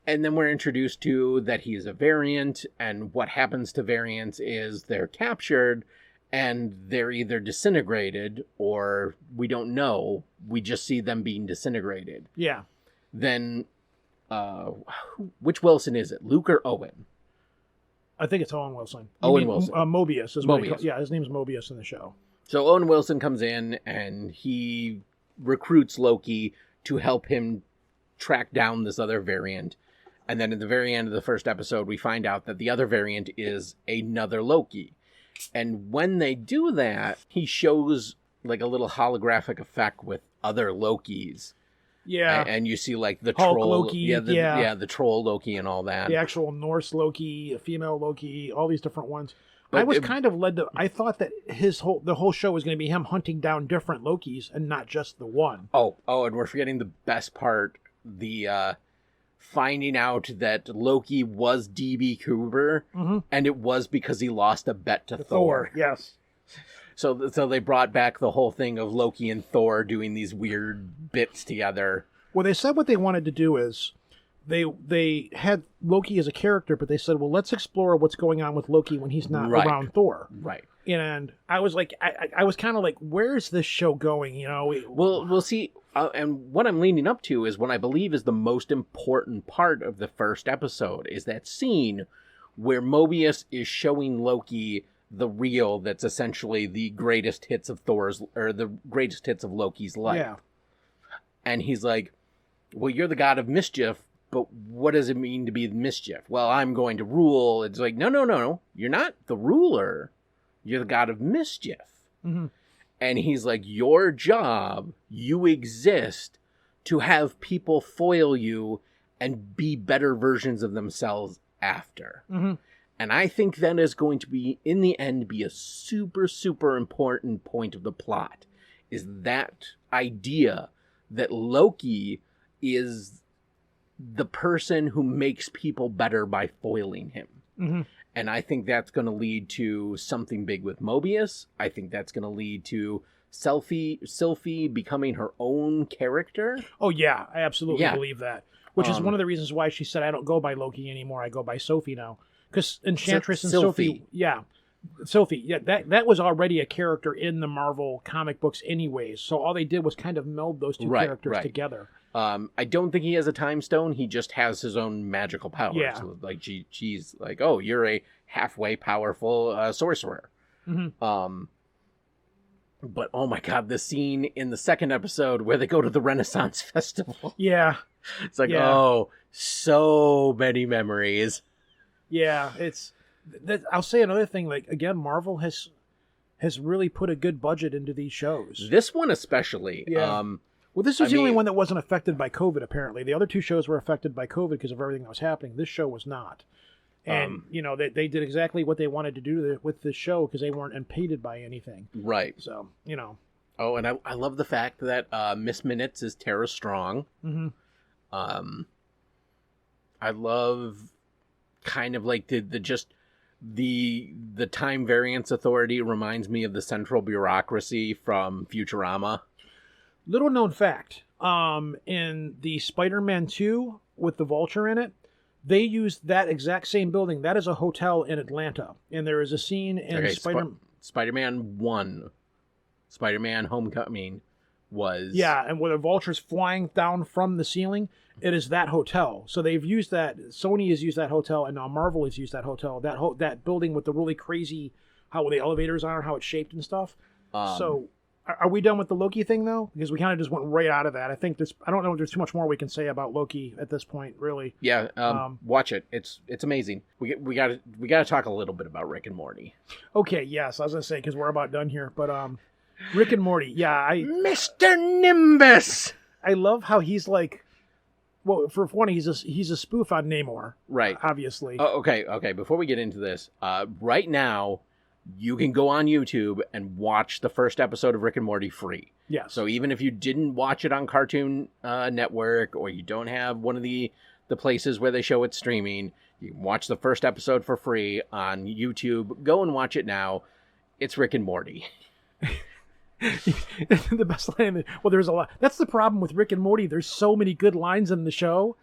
[SPEAKER 1] and then we're introduced to that he's a variant, and what happens to variants is they're captured, and they're either disintegrated, or we don't know. We just see them being disintegrated.
[SPEAKER 2] Yeah.
[SPEAKER 1] Then, which Wilson is it? Luke or Owen?
[SPEAKER 2] I think it's Owen Wilson.
[SPEAKER 1] Wilson.
[SPEAKER 2] Mobius is what his name's Mobius in the show.
[SPEAKER 1] So Owen Wilson comes in, and he recruits Loki to help him track down this other variant. And then at the very end of the first episode, we find out that the other variant is another Loki. And when they do that, he shows like a little holographic effect with other Lokis.
[SPEAKER 2] Yeah.
[SPEAKER 1] And you see like the
[SPEAKER 2] Hulk
[SPEAKER 1] troll
[SPEAKER 2] Loki.
[SPEAKER 1] The troll Loki and all that.
[SPEAKER 2] The actual Norse Loki, female Loki, all these different ones. But I was kind of led to... I thought that the whole show was going to be him hunting down different Lokis and not just the one.
[SPEAKER 1] Oh, and we're forgetting the best part. The finding out that Loki was D.B. Cooper, and it was because he lost a bet to Thor.
[SPEAKER 2] Yes.
[SPEAKER 1] So they brought back the whole thing of Loki and Thor doing these weird bits together.
[SPEAKER 2] Well, they said what they wanted to do is... They had Loki as a character, but they said, well, let's explore what's going on with Loki when he's not around Thor.
[SPEAKER 1] Right.
[SPEAKER 2] And I was like, I was kind of like, where's this show going?
[SPEAKER 1] Well, we'll see. And what I'm leaning up to is what I believe is the most important part of the first episode is that scene where Mobius is showing Loki the reel that's essentially the greatest hits of the greatest hits of Loki's life.
[SPEAKER 2] Yeah.
[SPEAKER 1] And he's like, well, you're the god of mischief, but what does it mean to be mischief? Well, I'm going to rule. It's like, no. You're not the ruler. You're the god of mischief.
[SPEAKER 2] Mm-hmm.
[SPEAKER 1] And he's like, your job, you exist to have people foil you and be better versions of themselves after.
[SPEAKER 2] Mm-hmm.
[SPEAKER 1] And I think that is going to be, in the end, be a super, super important point of the plot. Is that idea that Loki is the person who makes people better by foiling him.
[SPEAKER 2] Mm-hmm.
[SPEAKER 1] And I think that's going to lead to something big with Mobius. I think that's going to lead to Sylphie becoming her own character.
[SPEAKER 2] Oh, yeah. I absolutely believe that. Which is one of the reasons why she said, I don't go by Loki anymore. I go by Sophie now. Because Enchantress and Sophie... Yeah. Sophie. Yeah, that was already a character in the Marvel comic books anyways. So all they did was kind of meld those two characters together.
[SPEAKER 1] I don't think he has a time stone. He just has his own magical powers.
[SPEAKER 2] Yeah.
[SPEAKER 1] So, like she's like, oh, you're a halfway powerful sorcerer.
[SPEAKER 2] Mm-hmm.
[SPEAKER 1] But oh my god, the scene in the second episode where they go to the Renaissance Festival.
[SPEAKER 2] Yeah.
[SPEAKER 1] It's like, oh, so many memories.
[SPEAKER 2] Yeah, I'll say another thing. Like again, Marvel has really put a good budget into these shows.
[SPEAKER 1] This one especially.
[SPEAKER 2] Yeah. Well, this was the only one that wasn't affected by COVID, apparently. The other two shows were affected by COVID because of everything that was happening. This show was not. And, they did exactly what they wanted to do with this show because they weren't impeded by anything.
[SPEAKER 1] Right.
[SPEAKER 2] So,
[SPEAKER 1] Oh, and I love the fact that Miss Minutes is Tara Strong.
[SPEAKER 2] Mm-hmm.
[SPEAKER 1] I love kind of like the Time Variance Authority reminds me of the Central Bureaucracy from Futurama.
[SPEAKER 2] Little known fact, in the Spider-Man 2 with the Vulture in it, they used that exact same building. That is a hotel in Atlanta. And there is a scene in
[SPEAKER 1] Spider-Man 1, Spider-Man Homecoming, was...
[SPEAKER 2] Yeah, and where the vulture's flying down from the ceiling, it is that hotel. So they've used that. Sony has used that hotel, and now Marvel has used that hotel. That building with the really crazy, how the elevators are, how it's shaped and stuff. So, are we done with the Loki thing though? Because we kind of just went right out of that. I think I don't know if there's too much more we can say about Loki at this point, really.
[SPEAKER 1] Yeah, watch it. It's amazing. We got to talk a little bit about Rick and Morty.
[SPEAKER 2] Okay, yes, I was gonna say because we're about done here, but Rick and Morty, yeah,
[SPEAKER 1] Mr. Nimbus.
[SPEAKER 2] I love how he's like. Well, for one, he's a spoof on Namor,
[SPEAKER 1] right?
[SPEAKER 2] Obviously.
[SPEAKER 1] Okay. Before we get into this, right now, you can go on YouTube and watch the first episode of Rick and Morty free.
[SPEAKER 2] Yeah.
[SPEAKER 1] So even if you didn't watch it on Cartoon Network, or you don't have one of the places where they show it streaming, you can watch the first episode for free on YouTube. Go and watch it now. It's Rick and Morty.
[SPEAKER 2] The best line. Well, there's a lot. That's the problem with Rick and Morty. There's so many good lines in the show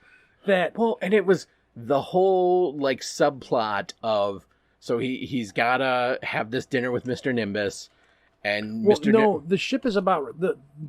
[SPEAKER 2] that.
[SPEAKER 1] Well, and it was the whole like subplot of so he's gotta have this dinner with Mr. Nimbus, and
[SPEAKER 2] the ship is about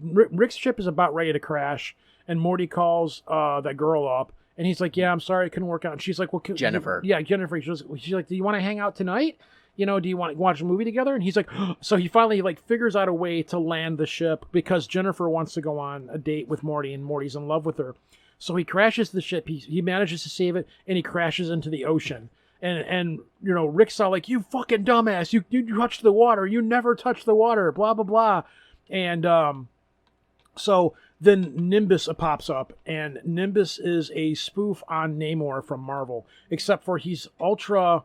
[SPEAKER 2] Rick's ship is about ready to crash, and Morty calls that girl up, and he's like, "Yeah, I'm sorry, it couldn't work out." And she's like, "Well,
[SPEAKER 1] Jennifer."
[SPEAKER 2] Yeah, Jennifer. She's like, "Do you want to hang out tonight? Do you want to watch a movie together?" And he's like, so he finally like figures out a way to land the ship because Jennifer wants to go on a date with Morty and Morty's in love with her. So he crashes the ship. He manages to save it, and he crashes into the ocean. And Rick's all like, "You fucking dumbass! You touched the water. You never touched the water. Blah blah blah." And so then Nimbus pops up, and Nimbus is a spoof on Namor from Marvel, except for he's ultra.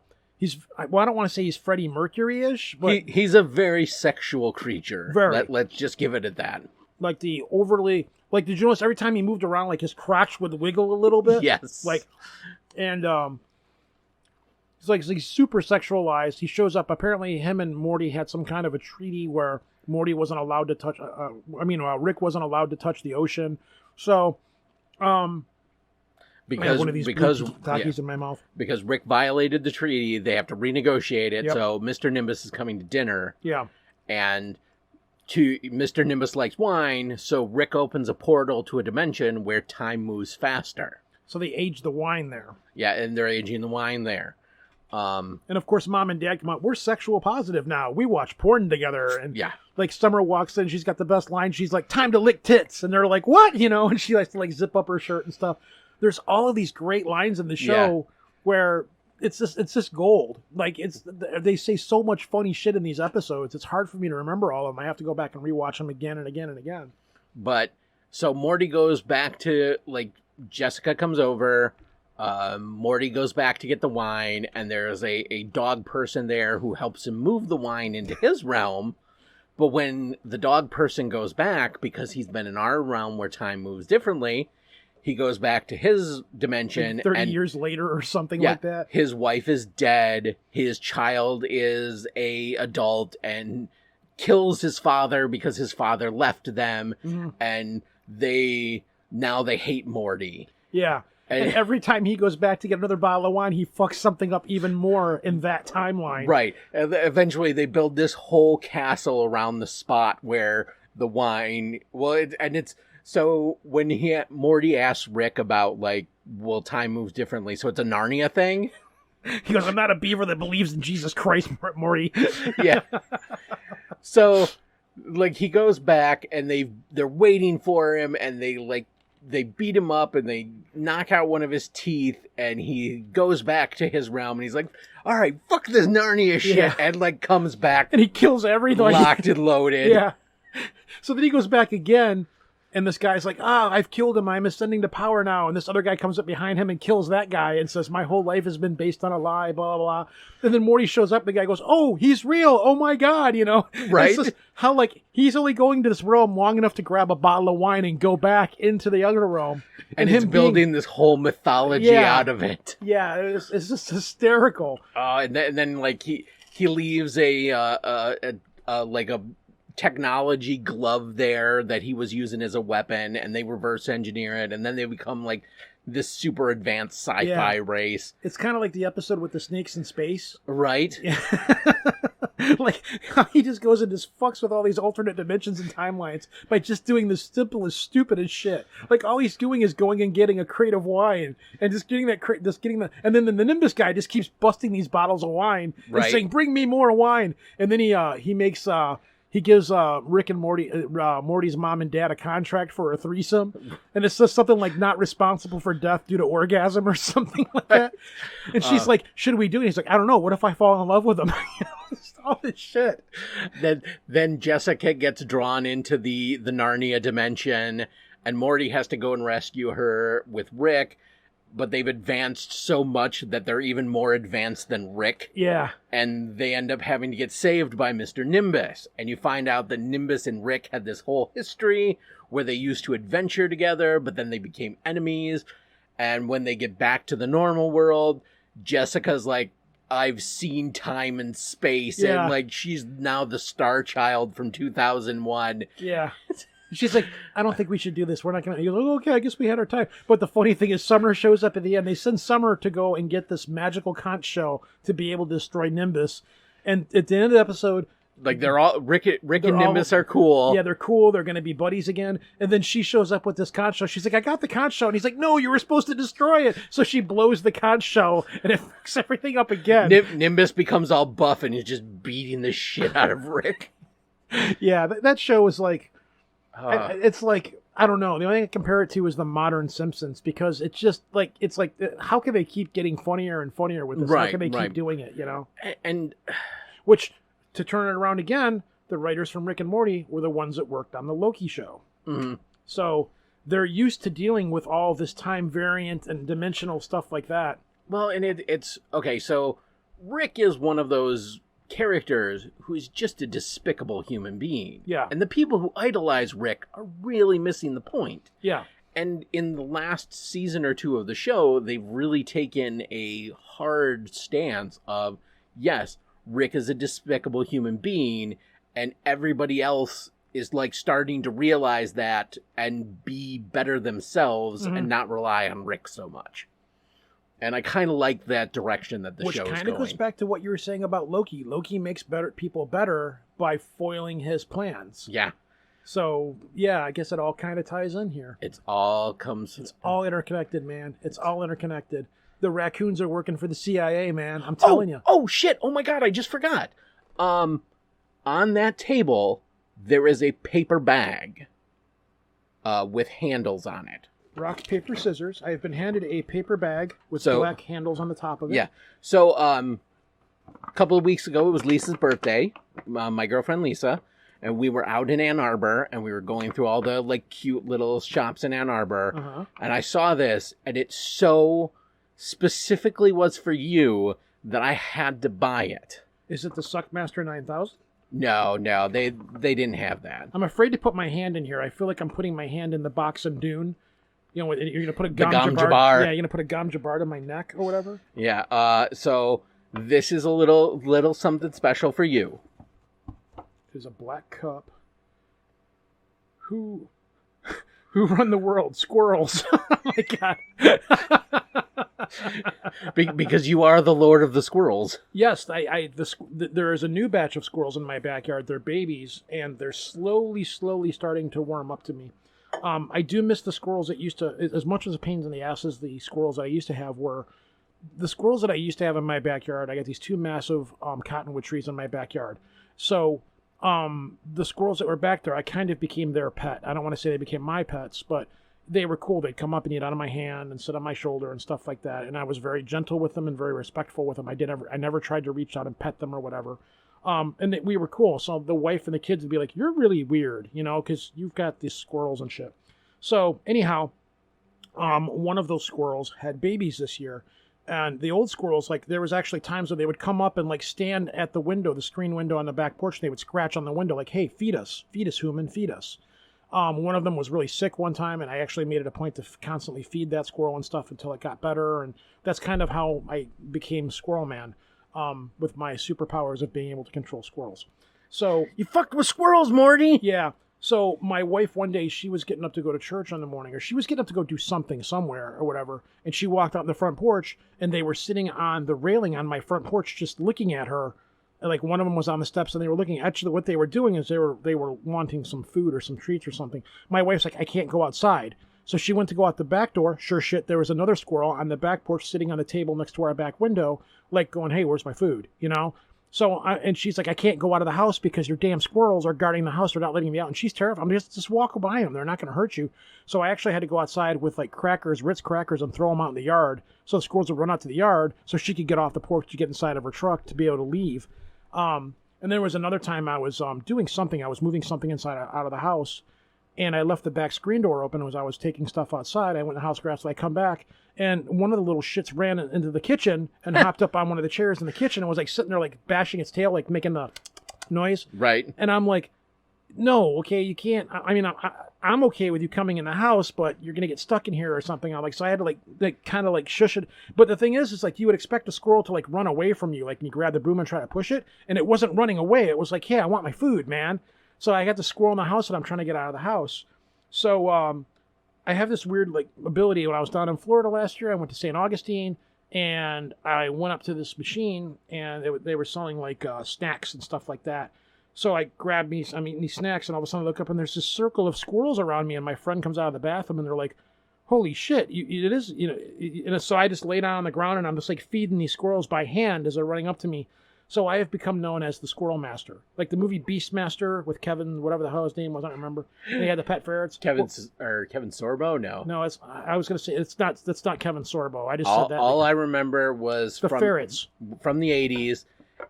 [SPEAKER 2] I don't want to say he's Freddie Mercury-ish, but
[SPEAKER 1] he's a very sexual creature.
[SPEAKER 2] Very.
[SPEAKER 1] Let's just give it at that.
[SPEAKER 2] Like the overly, like, did you notice every time he moved around, like his crotch would wiggle a little bit?
[SPEAKER 1] Yes.
[SPEAKER 2] Like, and he's super sexualized. He shows up. Apparently, him and Morty had some kind of a treaty where Morty wasn't allowed to touch. Rick wasn't allowed to touch the ocean. So,
[SPEAKER 1] Because
[SPEAKER 2] one of these talkies in my mouth.
[SPEAKER 1] Because Rick violated the treaty, they have to renegotiate it. Yep. So Mr. Nimbus is coming to dinner.
[SPEAKER 2] Yeah.
[SPEAKER 1] And Mr. Nimbus likes wine, so Rick opens a portal to a dimension where time moves faster.
[SPEAKER 2] So they age the wine there.
[SPEAKER 1] Yeah, and they're aging the wine there.
[SPEAKER 2] And of course, Mom and Dad come out. We're sexual positive now. We watch porn together. And
[SPEAKER 1] yeah,
[SPEAKER 2] like Summer walks in, she's got the best line. She's like, "Time to lick tits," and they're like, "What?" And she likes to like zip up her shirt and stuff. There's all of these great lines in the show where it's just gold. Like they say so much funny shit in these episodes. It's hard for me to remember all of them. I have to go back and rewatch them again and again and again.
[SPEAKER 1] But so Morty goes back to like Jessica comes over. Morty goes back to get the wine, and there's a dog person there who helps him move the wine into his realm. But when the dog person goes back, because he's been in our realm where time moves differently, he goes back to his dimension.
[SPEAKER 2] Like 30 years later or something like that.
[SPEAKER 1] His wife is dead. His child is a adult and kills his father because his father left them. Mm-hmm. And they hate Morty.
[SPEAKER 2] Yeah. And every time he goes back to get another bottle of wine, he fucks something up even more in that timeline.
[SPEAKER 1] Right. And eventually they build this whole castle around the spot where the wine... So when Morty asks Rick about, like, well, time moves differently, so it's a Narnia thing?
[SPEAKER 2] He goes, "I'm not a beaver that believes in Jesus Christ, Morty."
[SPEAKER 1] Yeah. So, like, he goes back, and they're waiting for him, and they beat him up, and they knock out one of his teeth, and he goes back to his realm, and he's like, "All right, fuck this Narnia shit," and, like, comes back.
[SPEAKER 2] And he kills everything.
[SPEAKER 1] Locked and loaded.
[SPEAKER 2] Yeah. So then he goes back again, and this guy's like, "I've killed him. I'm ascending to power now." And this other guy comes up behind him and kills that guy and says, "My whole life has been based on a lie, blah, blah, blah." And then Morty shows up. The guy goes, "Oh, he's real. Oh, my God."
[SPEAKER 1] Right?
[SPEAKER 2] It's just how, like, he's only going to this realm long enough to grab a bottle of wine and go back into the other realm.
[SPEAKER 1] And him building this whole mythology out of it.
[SPEAKER 2] Yeah, it's just hysterical.
[SPEAKER 1] And then like, he leaves a technology glove there that he was using as a weapon, and they reverse engineer it, and then they become like this super advanced sci-fi race.
[SPEAKER 2] It's kind of like the episode with the snakes in space,
[SPEAKER 1] right?
[SPEAKER 2] Like like how he just goes and just fucks with all these alternate dimensions and timelines by just doing the simplest, stupidest shit. Like all he's doing is going and getting a crate of wine and just getting that crate, and then the Nimbus guy just keeps busting these bottles of wine and saying, "Bring me more wine." And then he gives Rick and Morty's mom and dad a contract for a threesome, and it's just something like not responsible for death due to orgasm or something like that. And she's like, "Should we do it?" He's like, "I don't know. What if I fall in love with him?" All this shit.
[SPEAKER 1] Then Jessica gets drawn into the Narnia dimension, and Morty has to go and rescue her with Rick. But they've advanced so much that they're even more advanced than Rick.
[SPEAKER 2] Yeah.
[SPEAKER 1] And they end up having to get saved by Mr. Nimbus. And you find out that Nimbus and Rick had this whole history where they used to adventure together, but then they became enemies. And when they get back to the normal world, Jessica's like, I've seen time and space.
[SPEAKER 2] Yeah.
[SPEAKER 1] And like, she's now the star child from 2001.
[SPEAKER 2] Yeah. She's like, I don't think we should do this. We're not going to. You're like, okay, I guess we had our time. But the funny thing is, Summer shows up at the end. They send Summer to go and get this magical conch shell to be able to destroy Nimbus. And at the end of the episode,
[SPEAKER 1] like they're all Rick and Nimbus are cool.
[SPEAKER 2] Yeah, they're cool. They're going to be buddies again. And then she shows up with this conch shell. She's like, I got the conch shell. And he's like, no, you were supposed to destroy it. So she blows the conch shell and it fucks everything up again.
[SPEAKER 1] Nimbus becomes all buff and is just beating the shit out of Rick.
[SPEAKER 2] Yeah, that show was like. It's like, I don't know. The only thing I compare it to is the modern Simpsons, because it's just like, how can they keep getting funnier and funnier with this? How can they keep doing it, you know?
[SPEAKER 1] And
[SPEAKER 2] which, to turn it around again, the writers from Rick and Morty were the ones that worked on the Loki show.
[SPEAKER 1] Mm-hmm.
[SPEAKER 2] So they're used to dealing with all this time variant and dimensional stuff like that.
[SPEAKER 1] Well, and it's okay. So Rick is one of those characters who is just a despicable human being.
[SPEAKER 2] Yeah.
[SPEAKER 1] And the people who idolize Rick are really missing the point.
[SPEAKER 2] Yeah.
[SPEAKER 1] And in the last season or two of the show, they've really taken a hard stance of, yes, Rick is a despicable human being, and everybody else is like starting to realize that and be better themselves and not rely on Rick so much. And I kind of like that direction that the show is going.
[SPEAKER 2] Which kind of goes back to what you were saying about Loki. Loki makes people better by foiling his plans.
[SPEAKER 1] Yeah.
[SPEAKER 2] So, yeah, I guess it all kind of ties in here.
[SPEAKER 1] It's all
[SPEAKER 2] interconnected, man. It's all interconnected. The raccoons are working for the CIA, man. I'm telling you.
[SPEAKER 1] Oh, shit. Oh, my God. I just forgot. On that table, there is a paper bag with handles on it.
[SPEAKER 2] Rock, paper, scissors. I have been handed a paper bag with black handles on the top of it.
[SPEAKER 1] Yeah. So, a couple of weeks ago, it was Lisa's birthday, my girlfriend Lisa, and we were out in Ann Arbor, and we were going through all the, like, cute little shops in Ann Arbor, and I saw this, and it so specifically was for you that I had to buy it.
[SPEAKER 2] Is it the Suckmaster 9000?
[SPEAKER 1] No, they didn't have that.
[SPEAKER 2] I'm afraid to put my hand in here. I feel like I'm putting my hand in the box of Dune. You know, you're going to put a gum jabbar. Yeah, you're going to put a gum jabbar to my neck or whatever.
[SPEAKER 1] Yeah, so this is a little something special for you.
[SPEAKER 2] There's a black cup. Who run the world? Squirrels. Oh my God.
[SPEAKER 1] Because you are the Lord of the Squirrels.
[SPEAKER 2] Yes, there is a new batch of squirrels in my backyard. They're babies, and they're slowly starting to warm up to me. I do miss the squirrels that used to, as much as a pain in the ass as the squirrels that I used to have were, the squirrels that I used to have in my backyard. I got these two massive cottonwood trees in my backyard. So the squirrels that were back there, I kind of became their pet. I don't want to say they became my pets, but they were cool. They'd come up and eat out of my hand and sit on my shoulder and stuff like that. And I was very gentle with them and very respectful with them. I never tried to reach out and pet them or whatever. And we were cool. So the wife and the kids would be like, you're really weird, you know, because you've got these squirrels and shit. So anyhow, one of those squirrels had babies this year. And the old squirrels, like, there was actually times where they would come up and, like, stand at the window, the screen window on the back porch, and they would scratch on the window, like, hey, feed us, human, feed us. One of them was really sick one time, and I actually made it a point to constantly feed that squirrel and stuff until it got better. And that's kind of how I became Squirrel Man. With my superpowers of being able to control squirrels. So
[SPEAKER 1] you fucked with squirrels, Morty.
[SPEAKER 2] Yeah. So my wife one day, she was getting up to go to church in the morning, or she was getting up to go do something somewhere or whatever, and she walked out on the front porch, and they were sitting on the railing on my front porch, just looking at her like one of them was on the steps and they were looking. Actually, what they were doing is they were wanting some food or some treats or something. My wife's like, I can't go outside. So she went to go out the back door. Sure shit, there was another squirrel on the back porch sitting on the table next to our back window, like going, hey, where's my food? You know? So, and she's like, I can't go out of the house because your damn squirrels are guarding the house. They're not letting me out. And she's terrified. I'm just walk by them. They're not going to hurt you. So I actually had to go outside with like crackers, Ritz crackers, and throw them out in the yard. So the squirrels would run out to the yard so she could get off the porch to get inside of her truck to be able to leave. And there was another time I was doing something. I was moving something inside out of the house. And I left the back screen door open as I was taking stuff outside. I went in the house, grabbed, so I come back, and one of the little shits ran into the kitchen and hopped up on one of the chairs in the kitchen and was like sitting there like bashing its tail, like making the noise.
[SPEAKER 1] Right.
[SPEAKER 2] And I'm like, no, okay, you can't. I mean, I'm okay with you coming in the house, but you're gonna get stuck in here or something. I'm like, so I had to like kind of like shush it. But the thing is like you would expect a squirrel to like run away from you, like and you grab the broom and try to push it, and it wasn't running away. It was like, hey, I want my food, man. So I got the squirrel in the house and I'm trying to get out of the house. So I have this weird like ability. When I was down in Florida last year, I went to St. Augustine and I went up to this machine and they were selling like snacks and stuff like that. So I grabbed I'm eating these snacks and all of a sudden I look up and there's this circle of squirrels around me and my friend comes out of the bathroom and they're like, holy shit, it is, you know. And so I just lay down on the ground and I'm just like feeding these squirrels by hand as they're running up to me. So I have become known as the Squirrel Master. Like the movie Beastmaster with Kevin, whatever the hell his name was, I don't remember. And he had the pet ferrets.
[SPEAKER 1] Kevin Sorbo? No.
[SPEAKER 2] No, I was going to say, that's not Kevin Sorbo. I just
[SPEAKER 1] said
[SPEAKER 2] that.
[SPEAKER 1] All I remember was
[SPEAKER 2] the ferrets.
[SPEAKER 1] From the 80s,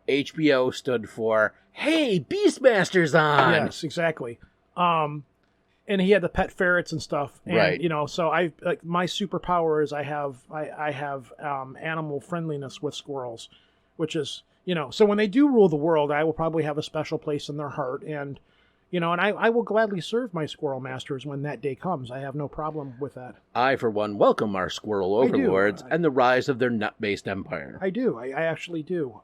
[SPEAKER 1] HBO stood for, hey, Beastmaster's on!
[SPEAKER 2] Yes, exactly. And he had the pet ferrets and stuff. And,
[SPEAKER 1] right.
[SPEAKER 2] You know, so my superpower is I have animal friendliness with squirrels, which is... You know, so when they do rule the world, I will probably have a special place in their heart. And, you know, and I will gladly serve my squirrel masters when that day comes. I have no problem with that.
[SPEAKER 1] I, for one, welcome our squirrel overlords and the rise of their nut-based empire.
[SPEAKER 2] I do. I actually do.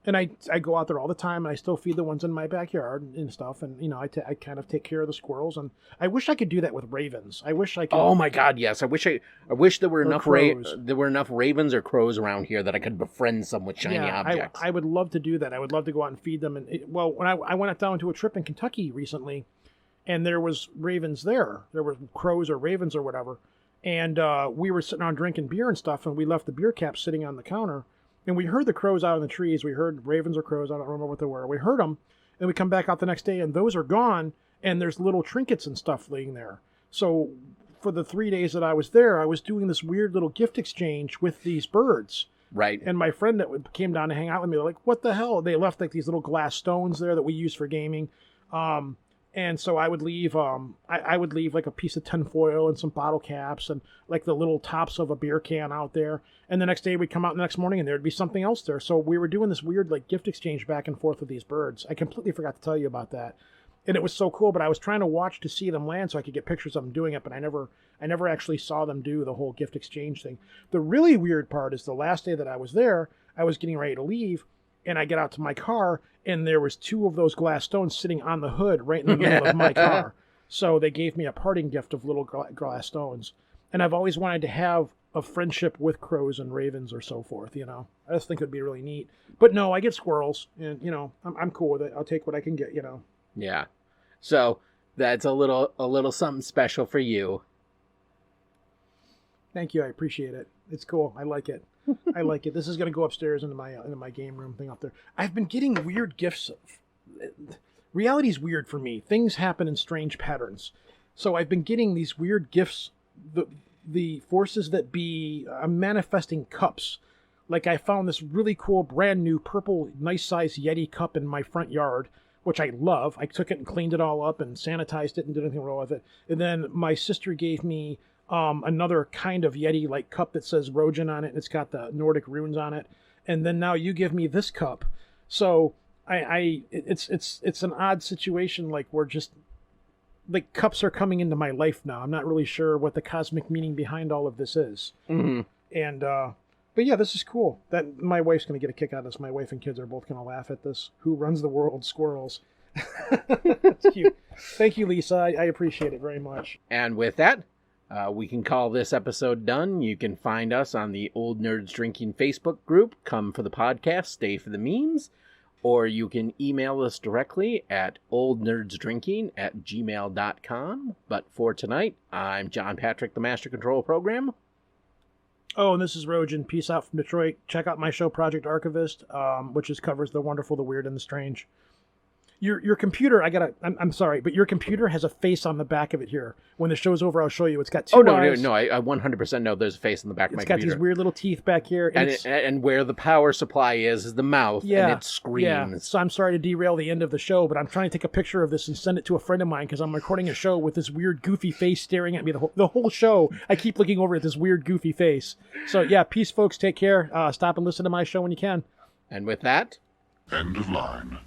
[SPEAKER 2] And I go out there all the time, and I still feed the ones in my backyard and stuff. And, you know, I kind of take care of the squirrels. And I wish I could do that with ravens. I wish I could.
[SPEAKER 1] Oh, my God, yes. I wish there were enough ravens or crows around here that I could befriend some with shiny objects.
[SPEAKER 2] I would love to do that. I would love to go out and feed them. And when I went down to a trip in Kentucky recently, and there was ravens there. There were crows or ravens or whatever. And we were sitting around drinking beer and stuff, and we left the beer caps sitting on the counter. And we heard the crows out in the trees. We heard ravens or crows. I don't remember what they were. We heard them. And we come back out the next day, and those are gone. And there's little trinkets and stuff laying there. So for the 3 days that I was there, I was doing this weird little gift exchange with these birds.
[SPEAKER 1] Right.
[SPEAKER 2] And my friend that came down to hang out with me, they're like, what the hell? They left like these little glass stones there that we use for gaming. And so I would leave, I would leave like a piece of tinfoil and some bottle caps and like the little tops of a beer can out there. And the next day we'd come out the next morning and there'd be something else there. So we were doing this weird like gift exchange back and forth with these birds. I completely forgot to tell you about that. And it was so cool, but I was trying to watch to see them land so I could get pictures of them doing it, but I never actually saw them do the whole gift exchange thing. The really weird part is the last day that I was there, I was getting ready to leave, and I get out to my car, and there was 2 of those glass stones sitting on the hood right in the middle of my car. So they gave me a parting gift of little glass stones. And I've always wanted to have a friendship with crows and ravens or so forth, you know. I just think it would be really neat. But no, I get squirrels, and, you know, I'm cool with it. I'll take what I can get, you know.
[SPEAKER 1] Yeah. So that's a little something special for you.
[SPEAKER 2] Thank you. I appreciate it. It's cool. I like it. I like it. This is going to go upstairs into my game room thing up there. I've been getting weird gifts. Reality's weird for me. Things happen in strange patterns. So I've been getting these weird gifts. The forces that be, I'm manifesting cups. Like I found this really cool brand new purple nice size Yeti cup in my front yard, which I love. I took it and cleaned it all up and sanitized it and did anything wrong with it. And then my sister gave me another kind of Yeti-like cup that says Roejen on it, and it's got the Nordic runes on it. And then now you give me this cup. So it's an odd situation. Like we're just like cups are coming into my life now. I'm not really sure what the cosmic meaning behind all of this is.
[SPEAKER 1] Mm-hmm.
[SPEAKER 2] And but yeah, this is cool. That my wife's gonna get a kick out of this. My wife and kids are both gonna laugh at this. Who runs the world? Squirrels. That's cute. Thank you, Lisa. I appreciate it very much.
[SPEAKER 1] And with that, we can call this episode done. You can find us on the Old Nerds Drinking Facebook group. Come for the podcast, stay for the memes. or you can email us directly at oldnerdsdrinking@gmail.com. But for tonight, I'm John Patrick, the Master Control Program.
[SPEAKER 2] Oh, and this is Roejen. Peace out from Detroit. Check out my show, Project Archivist, which covers the wonderful, the weird, and the strange. Your computer, I'm sorry, but your computer has a face on the back of it here. When the show's over, I'll show you. It's got two eyes.
[SPEAKER 1] No, I 100% know there's a face on the back of my computer.
[SPEAKER 2] It's got these weird little teeth back here.
[SPEAKER 1] And where the power supply is the mouth, and it screams.
[SPEAKER 2] Yeah. So I'm sorry to derail the end of the show, but I'm trying to take a picture of this and send it to a friend of mine because I'm recording a show with this weird, goofy face staring at me the whole show. I keep looking over at this weird, goofy face. So, yeah, peace, folks. Take care. Stop and listen to my show when you can.
[SPEAKER 1] And with that...
[SPEAKER 3] End of line.